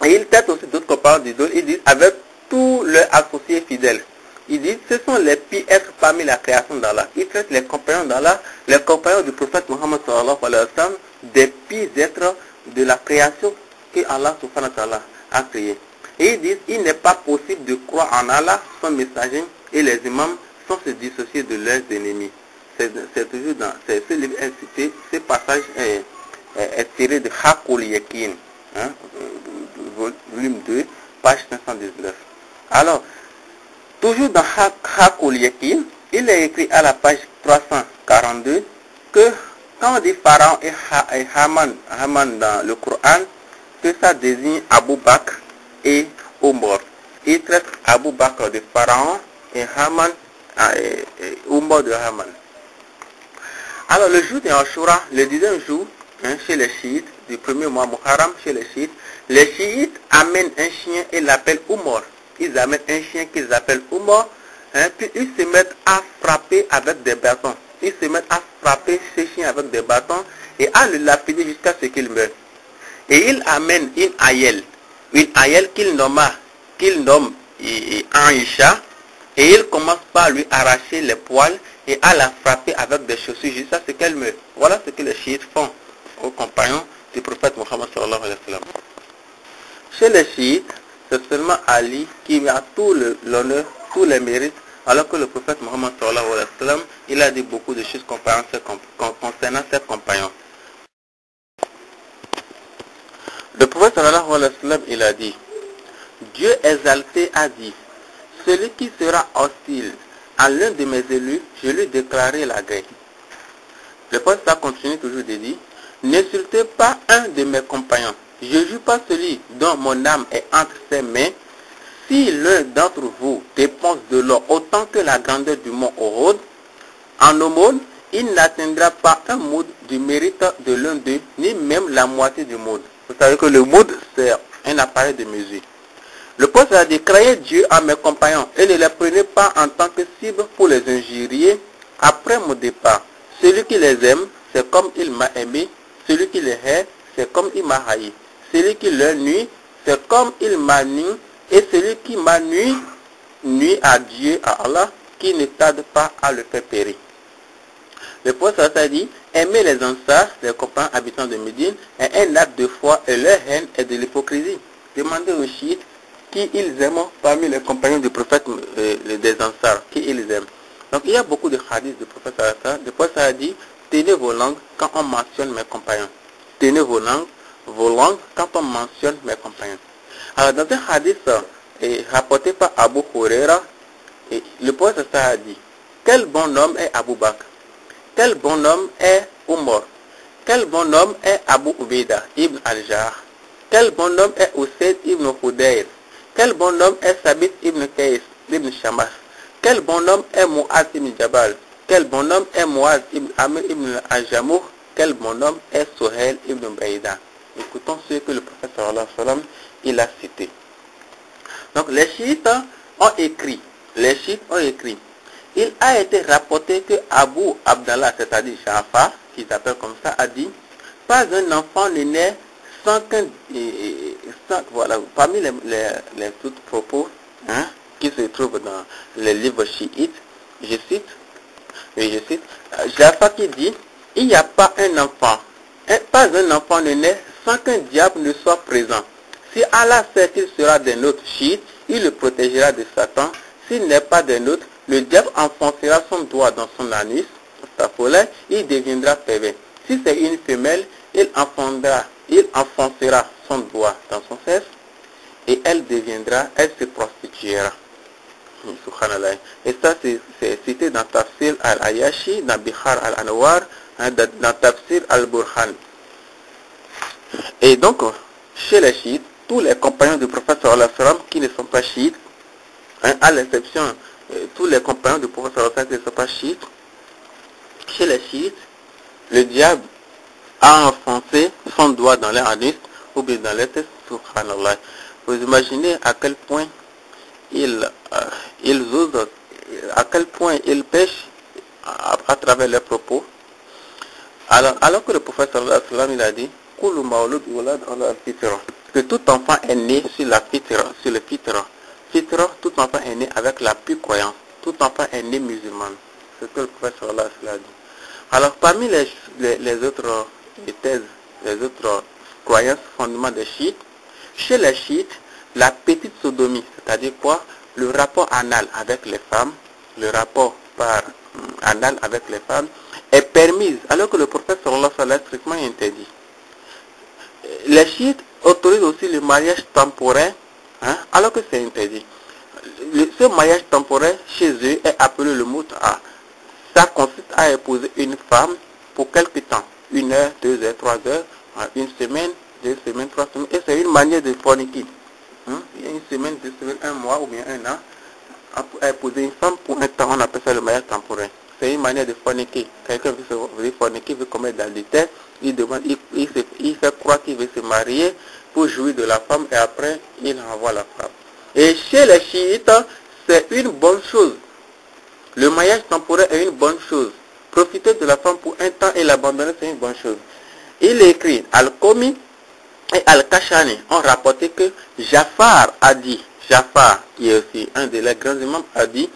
Et il traite aussi d'autres compagnons d'idoles. Il dit, avec tous leurs associés fidèles. Il dit, ce sont les pires êtres parmi la création d'Allah. Il traite les compagnons d'Allah, les compagnons du prophète Muhammad sallallahu alayhi wa sallam, des pires êtres de la création que Allah subhanahu wa ta'ala a créé. Et ils disent, il n'est pas possible de croire en Allah, son messager, et les imams sans se dissocier de leurs ennemis. C'est toujours dans ce livre incité, ce passage est tiré de Hakul Yakin, volume 2, page 519. Alors, toujours dans Hakul Yakin, il est écrit à la page 342 que quand on dit Pharaon et Haman dans le Coran, que ça désigne Abu Bakr et Umar. Il traite Abu Bakr de Pharaon et Haman et Umar de Haman. Alors le jour de Ashura, le 10e jour, chez les chiites, du premier mois Muharram, chez les chiites amènent un chien et l'appellent Umar. Ils amènent un chien qu'ils appellent Umar, puis ils se mettent à frapper avec des bâtons. Ils se mettent à frapper ces chiens avec des bâtons et à le lapider jusqu'à ce qu'il meure. Et ils amènent une aïelle qu'ils nomment Aïcha, et ils commencent par lui arracher les poils et à la frapper avec des chaussures jusqu'à ce qu'elle meure. Voilà ce que les chiites font aux compagnons du prophète Muhammad sallallahu alayhi wa sallam. Chez les chiites, c'est seulement Ali qui a tout l'honneur, tous les mérites, alors que le prophète Muhammad sallallahu alayhi wa sallam, il a dit beaucoup de choses concernant ses compagnons. Le prophète sallallahu alayhi wa sallam, il a dit, Dieu exalté a dit, celui qui sera hostile à l'un de mes élus, je lui déclarerai la guerre. Le prophète continue toujours de dire, n'insultez pas un de mes compagnons. Je ne jure pas celui dont mon âme est entre ses mains. Si l'un d'entre vous dépense de l'or autant que la grandeur du mont Ohod, en aumône, il n'atteindra pas un moud du mérite de l'un d'eux, ni même la moitié du moud. Vous savez que le moud, c'est un appareil de mesure. Le prophète a dit, croyez Dieu à mes compagnons et ne les prenez pas en tant que cible pour les injurier après mon départ. Celui qui les aime, c'est comme il m'a aimé. Celui qui les hait, c'est comme il m'a haï. Celui qui leur nuit, c'est comme il m'a nui. Et celui qui m'a nuit à Dieu, à Allah, qui ne tarde pas à le faire périr. Le prophète a dit, aimer les Ansar, les compagnons habitants de Médine, est un acte de foi et leur haine est de l'hypocrisie. Demandez aux chiites qui ils aiment parmi les compagnons du prophète des Ansar, qui ils aiment. Donc il y a beaucoup de hadiths du prophète. Le prophète a dit, tenez vos langues quand on mentionne mes compagnons. Tenez vos langues quand on mentionne mes compagnons. Alors dans un hadith rapporté par Abu Huraira, le prophète a dit, quel bon homme est Abu Bakr? Quel bon homme est Umar? Quel bon homme est Abu Ubaidah ibn al-Jarrah? Quel bon homme est Usayd ibn Hudayr? Quel bon homme est Sabit ibn Qais ibn Shamas? Quel bon homme est Mu'az ibn Jabal? Quel bon homme est Mu'az ibn Amr ibn al-Jamour? Quel bon homme est Suhail ibn Baïda? Écoutons ce que le prophète sallallahu alayhi wa sallam il a cité. Donc les chiites ont écrit, il a été rapporté que Abu Abdallah, c'est-à-dire Ja'far, qu'ils appellent comme ça, a dit, pas un enfant ne naît sans qu'un, voilà, parmi les autres propos qui se trouvent dans les livres chiites, je cite, Ja'far qui dit, il n'y a pas un enfant ne naît sans qu'un diable ne soit présent. Si Allah sait qu'il sera des nôtres chiites, il le protégera de Satan. S'il n'est pas des nôtres, le diable enfoncera son doigt dans son anus, il deviendra pervers. Si c'est une femelle, il enfoncera son doigt dans son fesse et elle se prostituera. Subhanallah. Et ça, c'est cité dans Tafsir al-Ayashi, dans Bihar al-Anwar, dans Tafsir al-Burhan. Et donc, chez les chiites, tous les compagnons du prophète sallallahu alayhi wa sallam qui ne sont pas chiites, à l'exception, tous les compagnons du prophète sallallahu alayhi wa sallam qui ne sont pas chiites, chez les chiites, le diable a enfoncé son doigt dans leur anus ou bien dans leur tête, subhanallah. Vous imaginez à quel point ils osent, à quel point ils pêchent à travers leurs propos. Alors que le prophète sallallahu alayhi wa sallam il a dit que tout enfant est né sur la fitra, sur le fitra. Fitra, tout enfant est né avec la pure croyance. Tout enfant est né musulman. C'est ce que le prophète sallallahu alayhi wa sallam a dit. Alors parmi les autres thèses, les autres croyances, fondements des chiites, chez les chiites, la petite sodomie, c'est-à-dire quoi? Le rapport anal avec les femmes, le rapport par anal avec les femmes est permise, alors que le prophète sallallahu alayhi wa sallam est strictement interdit. Les chiites autorisent aussi le mariage temporaire, alors que c'est interdit. Ce mariage temporaire chez eux est appelé le mut'a. Ça consiste à épouser une femme pour quelque temps, 1 heure, 2 heures, 3 heures, 1 semaine, 2 semaines, 3 semaines, et c'est une manière de forniquer. Il y a 1 semaine, 2 semaines, 1 mois ou bien 1 an, à épouser une femme pour un temps, on appelle ça le mariage temporaire. C'est une manière de forniquer. Quelqu'un veut forniquer, veut commettre l'adultère, il fait croire qu'il veut se marier pour jouir de la femme et après il envoie la femme. Et chez les chiites, c'est une bonne chose. Le mariage temporaire est une bonne chose. Profiter de la femme pour un temps et l'abandonner, c'est une bonne chose. Il écrit, Al-Komi et Al-Kashani ont rapporté que Ja'far a dit, Ja'far, qui est aussi un des grands imams, a dit,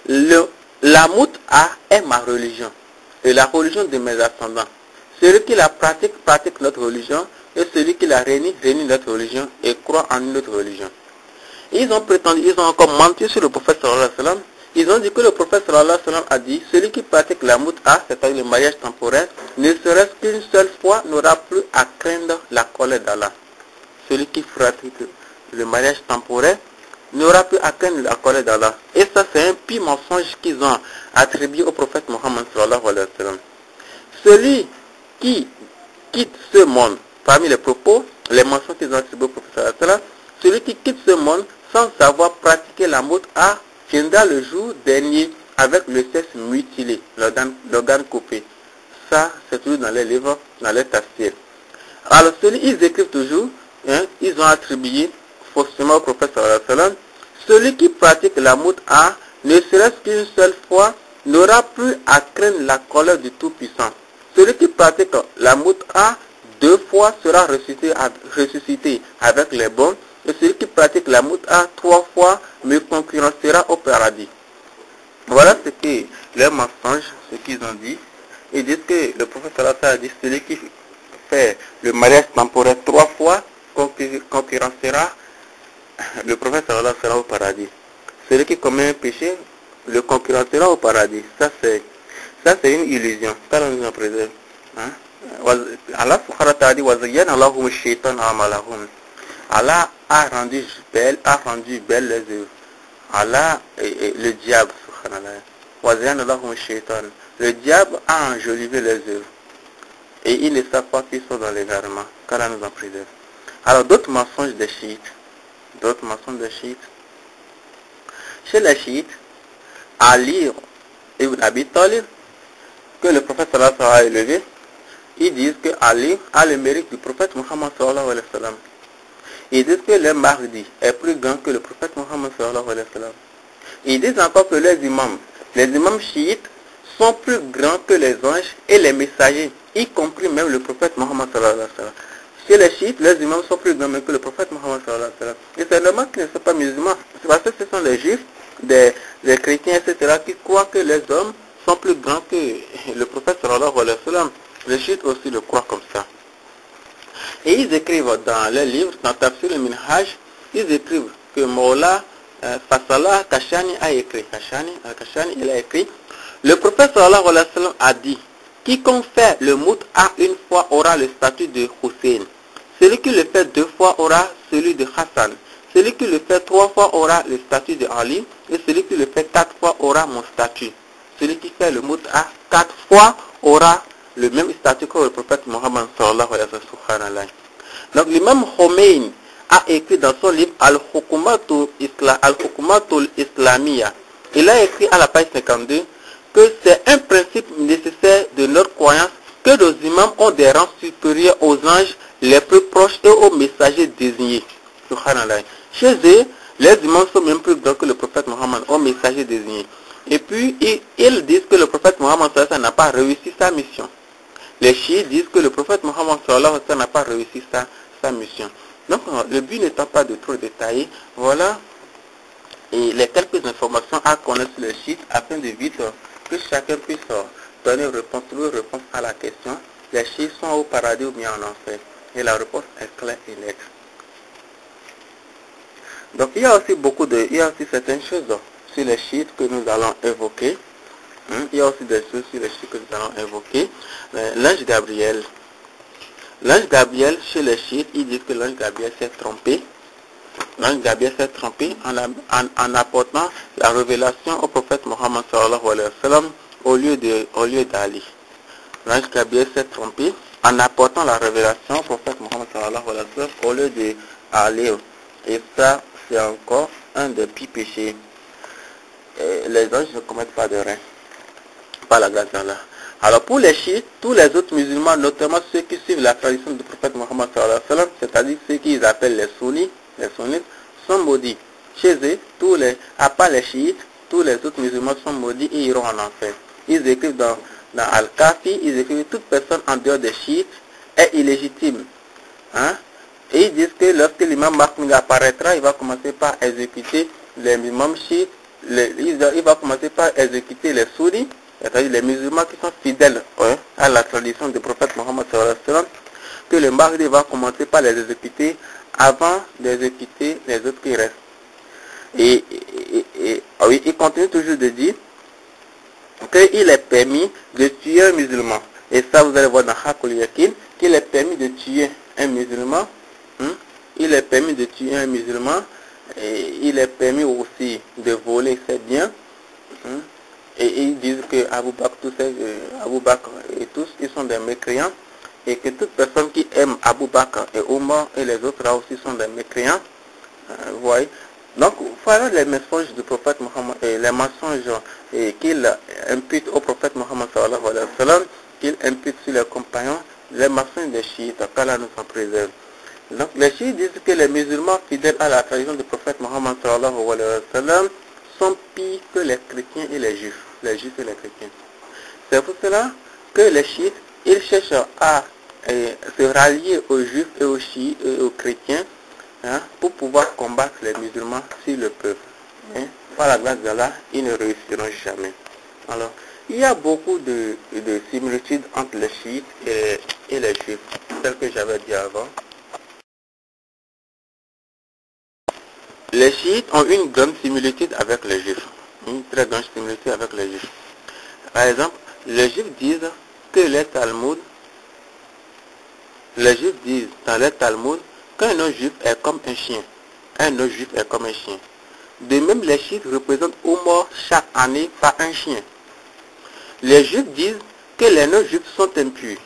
la mut'a est ma religion, et la religion de mes ascendants. Celui qui la pratique, pratique notre religion, et celui qui la réunit, réunit notre religion, et croit en une autre religion. Ils ont prétendu, ils ont encore menti sur le prophète sallallahu alayhi wa sallam. Ils ont dit que le prophète sallallahu alayhi wa sallam a dit, celui qui pratique la mut'a, c'est-à-dire le mariage temporaire, ne serait-ce qu'une seule fois, n'aura plus à craindre la colère d'Allah. Celui qui pratique le mariage temporaire n'aura plus à craindre la colère d'Allah. Et ça, c'est un pire mensonge qu'ils ont attribué au prophète Mohammed sallallahu alayhi wa sallam. Celui qui quitte ce monde, parmi les propos, les mensonges qu'ils ont attribués au prophète sallallahu alayhi wa sallam, celui qui quitte ce monde sans savoir pratiquer la mut'a viendra le jour dernier avec le sexe mutilé, l'organe coupé. Ça, c'est toujours dans les livres, dans les tafsirs. Alors, ils écrivent toujours, ils ont attribué faussement au prophète sallallahu alayhi wa sallam, celui qui pratique la mut'a, ne serait-ce qu'une seule fois, n'aura plus à craindre la colère du Tout-Puissant. Celui qui pratique la mut'a 2 fois sera ressuscité avec les bons, et celui qui pratique la mut'a 3 fois me concurrencera au paradis. Voilà ce que les mensonges, ce qu'ils ont dit. Ils disent que le prophète sallallahu alayhi wa sallam a dit, celui qui fait le mariage temporaire 3 fois concurrencera le prophète sallallahu alayhi wa sallam au paradis. Celui qui commet un péché le concurrencera au paradis. Ça c'est une illusion. Allah subhanahu wa ta'ala dit, wa zayyana lahum ash-shaytan a'malahum. Allah a rendu belle les œuvres. Allah et le diable, subhanallah. Wa zayyana lahum ash-shaytan. Le diable a enjolivé les œuvres. et ils ne savent pas qu'ils sont dans l'égarement, qu'Allah nous en préserve. Alors d'autres mensonges des chiites, chez les chiites, Ali ibn Abi Talib, que le prophète sallallahu alayhi wa sallam a élevé, ils disent que Ali a le mérite du prophète Muhammad sallallahu alayhi wa sallam. Ils disent que le Mahdi est plus grand que le prophète Muhammad sallallahu alayhi wa sallam. Ils disent encore que les imams chiites sont plus grands que les anges et les messagers, y compris même le prophète Muhammad sallallahu alayhi wa sallam. Chez les chiites, les imams sont plus grands même que le prophète Muhammad sallallahu alayhi wa sallam. Et c'est normal qu'ils ne sont pas musulmans. C'est parce que ce sont les juifs, des chrétiens, etc., qui croient que les hommes sont plus grands que le prophète sallallahu alayhi wa sallam. Les chiites aussi le croient comme ça. Et ils écrivent dans leurs livres, dans Tafsir al-Minhaj, ils écrivent que Mawla Fasalah Kashani a écrit. Kashani, il a écrit, le prophète sallallahu alayhi wa sallam a dit, quiconque fait le mut'a une fois aura le statut de Hussein. Celui qui le fait 2 fois aura celui de Hassan. Celui qui le fait 3 fois aura le statut de Ali. Et celui qui le fait 4 fois aura mon statut. Celui qui fait le mut'a 4 fois aura le même statut que le prophète Muhammad sallallahu alayhi wa sallam. Donc l'imam Khomeini a écrit dans son livre Al-Hukumatul Islamiyya. Il a écrit à la page 52 que c'est un principe nécessaire de notre croyance que nos imams ont des rangs supérieurs aux anges les plus proches et aux messagers désignés. Subhanallah. Chez eux, les imams sont même plus grands que le prophète Muhammad, aux messagers désignés. Et puis, ils disent que le prophète Muhammad sallallahu alayhi wa sallam n'a pas réussi sa mission. Les chiites disent que le prophète Muhammad sallallahu alayhi wa sallam n'a pas réussi sa mission. Donc, le but n'étant pas de trop détailler, voilà et les quelques informations à connaître sur les chiites afin de vite que chacun puisse donner une réponse à la question, les chiites sont au paradis ou bien en enfer. Et la réponse est claire et nette. Donc il y a aussi certaines choses sur les chiites que nous allons évoquer. Il y a aussi des choses sur les chiites que nous allons évoquer. L'ange Gabriel. L'ange Gabriel, chez les chiites, ils disent que l'ange Gabriel s'est trompé. L'ange Gabriel s'est trompé en apportant la révélation au prophète Muhammad sallallahu alayhi wa sallam au lieu d'Ali. L'ange Gabriel s'est trompé en apportant la révélation au prophète Muhammad sallallahu alayhi wa sallam au lieu d'Ali. Et ça, c'est encore un des pires péchés. Les anges ne commettent pas de rien. Pas la grâce d'Allah. Alors pour les chiites, tous les autres musulmans, notamment ceux qui suivent la tradition du prophète Muhammad sallallahu alayhi wa sallam, c'est-à-dire ceux qu'ils appellent les sunnites, sont maudits. Chez eux, à part les chiites, tous les autres musulmans sont maudits et iront en enfer. Ils écrivent dans Al-Kafi, ils écrivent toute personne en dehors des chiites est illégitime. Et ils disent que lorsque l'imam Mahdi apparaîtra, il va commencer par exécuter les imams chiites, il va commencer par exécuter les sunnis, c'est-à-dire les musulmans qui sont fidèles à la tradition du prophète Muhammad sallallahu alayhi wa sallam, que le Mahdi va commencer par les exécuter avant d'exécuter les autres qui restent. Et il continue toujours de dire qu'il est permis de tuer un musulman. Et ça, vous allez voir dans Hakul Yakin, qu'il est permis de tuer un musulman. Il est permis de tuer un musulman. Et il est permis aussi de voler ses biens. Et ils disent que Abu Bakr et tous, ils sont des mécréants. Et que toute personne qui aime Abu Bakr et Omar et les autres là aussi sont des mécréants. Vous voyez. Donc, voilà les mensonges du prophète Muhammad, et les mensonges qu'il impute au prophète Muhammad sallallahu alayhi wa sallam, qu'il impute sur les compagnons, les mensonges des chiites, qu'Allah nous en préserve. Donc, les chiites disent que les musulmans fidèles à la tradition du prophète Muhammad sallallahu alayhi wa sallam sont pires que les chrétiens et les juifs et les chrétiens. C'est pour cela que les chiites, ils cherchent à se rallier aux juifs et aux chiites et aux chrétiens pour pouvoir combattre les musulmans s'ils le peuvent. Par la grâce d'Allah, ils ne réussiront jamais. Alors, il y a beaucoup de similitudes entre les chiites et les juifs, tel que j'avais dit avant. Les chiites ont une grande similitude avec les juifs, une très grande similitude avec les juifs. Par exemple, les juifs disent que les juifs disent dans les Talmud qu'un non-juif est comme un chien. Un non-juif est comme un chien. De même, les chiites représentent au mort chaque année par un chien. Les juifs disent que les non-juifs sont impurs.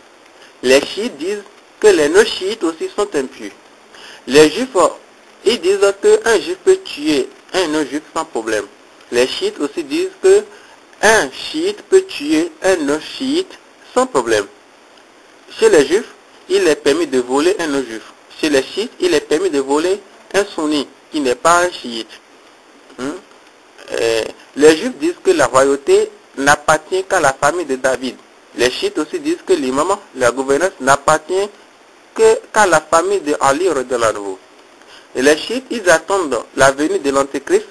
Les chiites disent que les non-chiites aussi sont impurs. Les juifs, ils disent qu'un juif peut tuer un non-juif sans problème. Les chiites aussi disent que un chiite peut tuer un non-chiite sans problème. Chez les juifs, il est permis de voler un non-juif. Chez les chiites, il est permis de voler un sunni qui n'est pas un chiite. Les juifs disent que la royauté n'appartient qu'à la famille de David. Les chiites aussi disent que l'imam, la gouvernance n'appartient qu'à la famille de Ali radhiyallahu anhu. Et les chiites, ils attendent la venue de l'antéchrist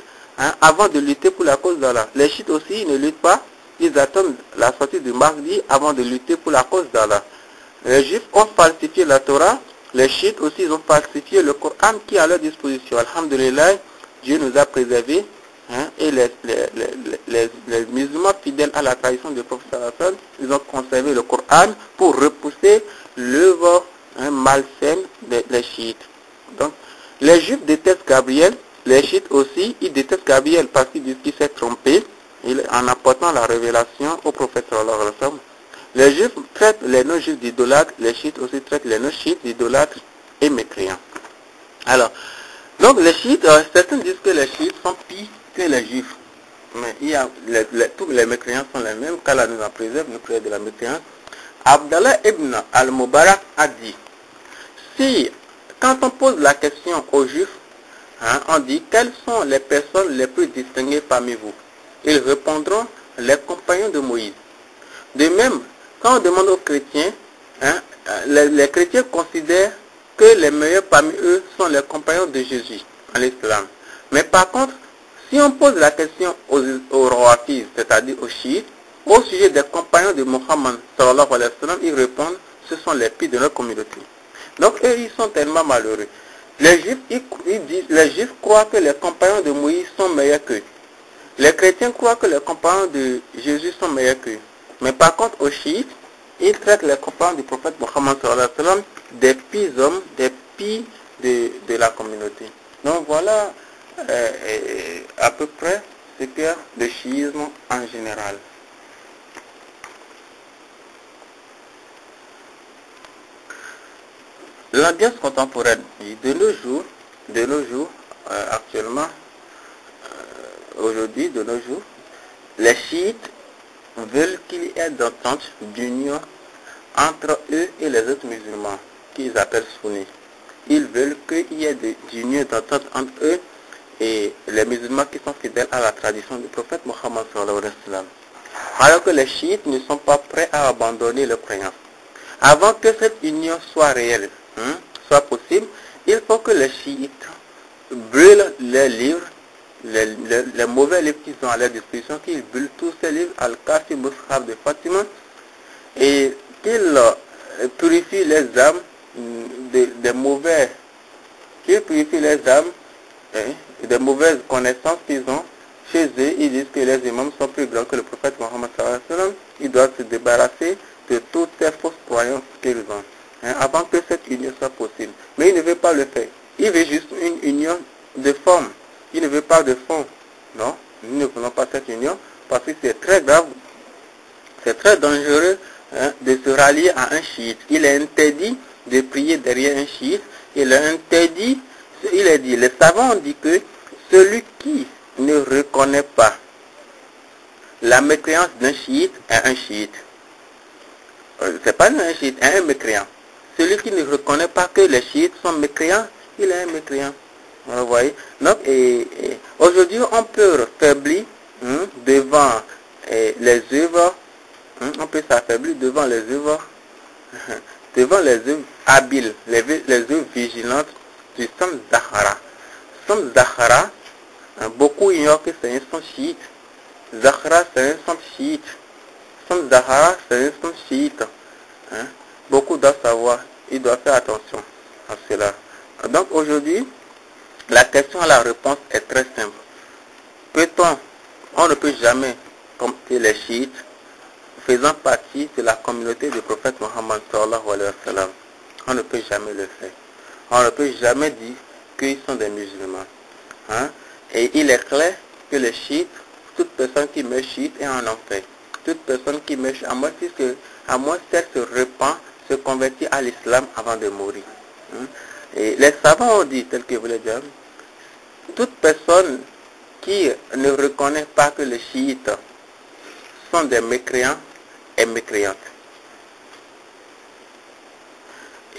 avant de lutter pour la cause d'Allah. Les chiites aussi, ils ne luttent pas, ils attendent la sortie du Mahdi avant de lutter pour la cause d'Allah. Les juifs ont falsifié la Torah, les chiites aussi ils ont falsifié le Coran qui est à leur disposition. Alhamdulillah, Dieu nous a préservés, et les musulmans fidèles à la tradition du prophète sallallahu alayhi wa sallam, ils ont conservé le Coran pour repousser l'œuvre malsaine des chiites. Donc, les juifs détestent Gabriel, les chiites aussi, ils détestent Gabriel parce qu'ils disent qu'il s'est trompé en apportant la révélation au prophète sallallahu alayhi wa sallam. Les juifs traitent les non-juifs d'idolâtres, les chiites aussi traitent les non-chiites d'idolâtres et mécréants. Alors, donc les chiites, certains disent que les chiites sont pires que les juifs. Mais tous les mécréants sont les mêmes, qu'Allah nous en préserve, nous préserve de la mécréance. Abdallah ibn al-Mubarak a dit, si, quand on pose la question aux juifs, on dit, quelles sont les personnes les plus distinguées parmi vous? Ils répondront, les compagnons de Moïse. De même, quand on demande aux chrétiens, les chrétiens considèrent que les meilleurs parmi eux sont les compagnons de Jésus en l'islam. Mais par contre, si on pose la question aux rawafis, c'est-à-dire aux chiites, au sujet des compagnons de Mohammed sallallahu alayhi wa sallam, ils répondent, ce sont les pires de notre communauté. Donc eux, ils sont tellement malheureux. Les juifs croient que les compagnons de Moïse sont meilleurs qu'eux. Les chrétiens croient que les compagnons de Jésus sont meilleurs qu'eux. Mais par contre, aux chiites, ils traitent les compagnons du prophète Mohammed sallallahu alayhi wa sallam des pires hommes, des pires de la communauté. Donc voilà à peu près ce qu'est le chiisme en général. L'ambiance contemporaine, de nos jours, actuellement, aujourd'hui, de nos jours, les chiites veulent qu'il y ait d'entente, d'union entre eux et les autres musulmans, qu'ils appellent sunnis. Ils veulent qu'il y ait d'union, d'entente entre eux et les musulmans qui sont fidèles à la tradition du prophète Mohammed sallallahu alayhi wa sallam. Alors que les chiites ne sont pas prêts à abandonner leur croyance. Avant que cette union soit réelle, soit possible, il faut que les chiites brûlent les livres, les mauvais livres qu'ils ont à leur disposition, qu'ils brûlent tous ces livres, Al-Kafi, Mus'haf de Fatima, et qu'ils purifient les âmes des mauvais, qu'ils purifient les âmes des mauvaises connaissances qu'ils ont chez eux. Ils disent que les imams sont plus grands que le prophète Mohammed sallallahu alayhi wa sallam. Ils doivent se débarrasser de toutes ces fausses croyances qu'ils ont, avant que cette union soit possible. Mais il ne veut pas le faire. Il veut juste une union de forme. Il ne veut pas de fond. Non, nous ne voulons pas cette union parce que c'est très grave, c'est très dangereux de se rallier à un chiite. Il est interdit de prier derrière un chiite. Il est interdit, il est dit, les savants ont dit que celui qui ne reconnaît pas la mécréance d'un chiite est un chiite. C'est pas un chiite, un mécréant. Celui qui ne reconnaît pas que les chiites sont mécréants, il est un mécréant. Vous voyez. Donc, aujourd'hui, on peut faiblir devant les œuvres, on peut s'affaiblir devant les œuvres, devant les œuvres habiles, les œuvres vigilantes du Sam Zahara. Sam Zahara, beaucoup ignorent que c'est un son chiite. Zahara, c'est un son chiite. Sam Zahara, c'est un son chiite. Beaucoup doivent savoir, ils doivent faire attention à cela. Donc aujourd'hui, la question à la réponse est très simple. On ne peut jamais compter les chiites faisant partie de la communauté du prophète Mohammed sallallahu alayhi wa sallam. On ne peut jamais le faire. On ne peut jamais dire qu'ils sont des musulmans. Et il est clair que les chiites, toute personne qui meurt chiite est en enfer. Toute personne qui meurt, à moins qu'elle se répand se convertit à l'islam avant de mourir. Et les savants ont dit, tel que vous l'avez dit, toute personne qui ne reconnaît pas que les chiites sont des mécréants est mécréante.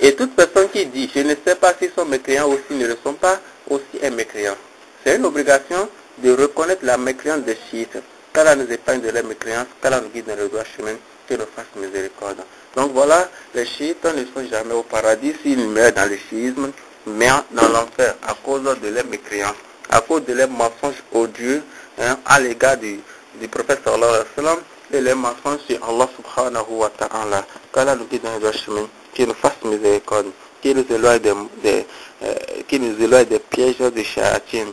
Et toute personne qui dit, je ne sais pas s'ils sont mécréants ou s'ils ne le sont pas, aussi est mécréant. C'est une obligation de reconnaître la mécréance des chiites. Qu'Allah nous épargne de leur mécréance, qu'Allah nous guide dans le droit chemin, qu'il nous fasse miséricorde. Donc voilà, les chiites ne sont jamais au paradis s'ils meurent dans le chiisme, mais dans l'enfer à cause de leur mécréance, à cause de leurs mensonges odieux à l'égard du prophète sallallahu alayhi wa sallam et les mensonges sur Allah subhanahu wa ta'ala. Qu'Allah nous guide dans le droit chemin, qu'il nous fasse miséricorde, qu'il nous éloigne des pièges des charlatans.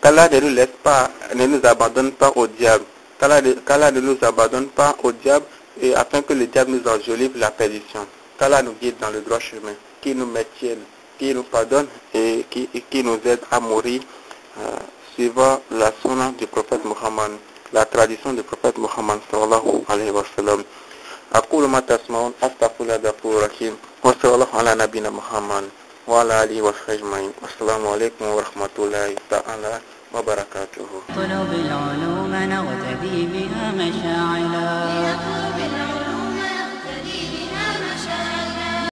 Qu'Allah ne nous laisse pas, ne nous abandonne pas au diable. Qu'Allah ne nous abandonne pas au diable et afin que le diable nous enjolive la perdition. Qu'Allah nous guide dans le droit chemin, qu'il nous maintienne, qu'il nous pardonne et qui nous aide à mourir suivant la sunna du prophète Muhammad, la tradition du prophète Muhammad sallallahu alayhi wa sallam. أقول ما تسمعون أستغفر الله الغفور الرحيم وصلى الله على نبينا محمد وعلى آله وصحبه أجمعين والسلام عليكم ورحمة الله تعالى وبركاته. طلب العلوم نغتدي بها مشاعلا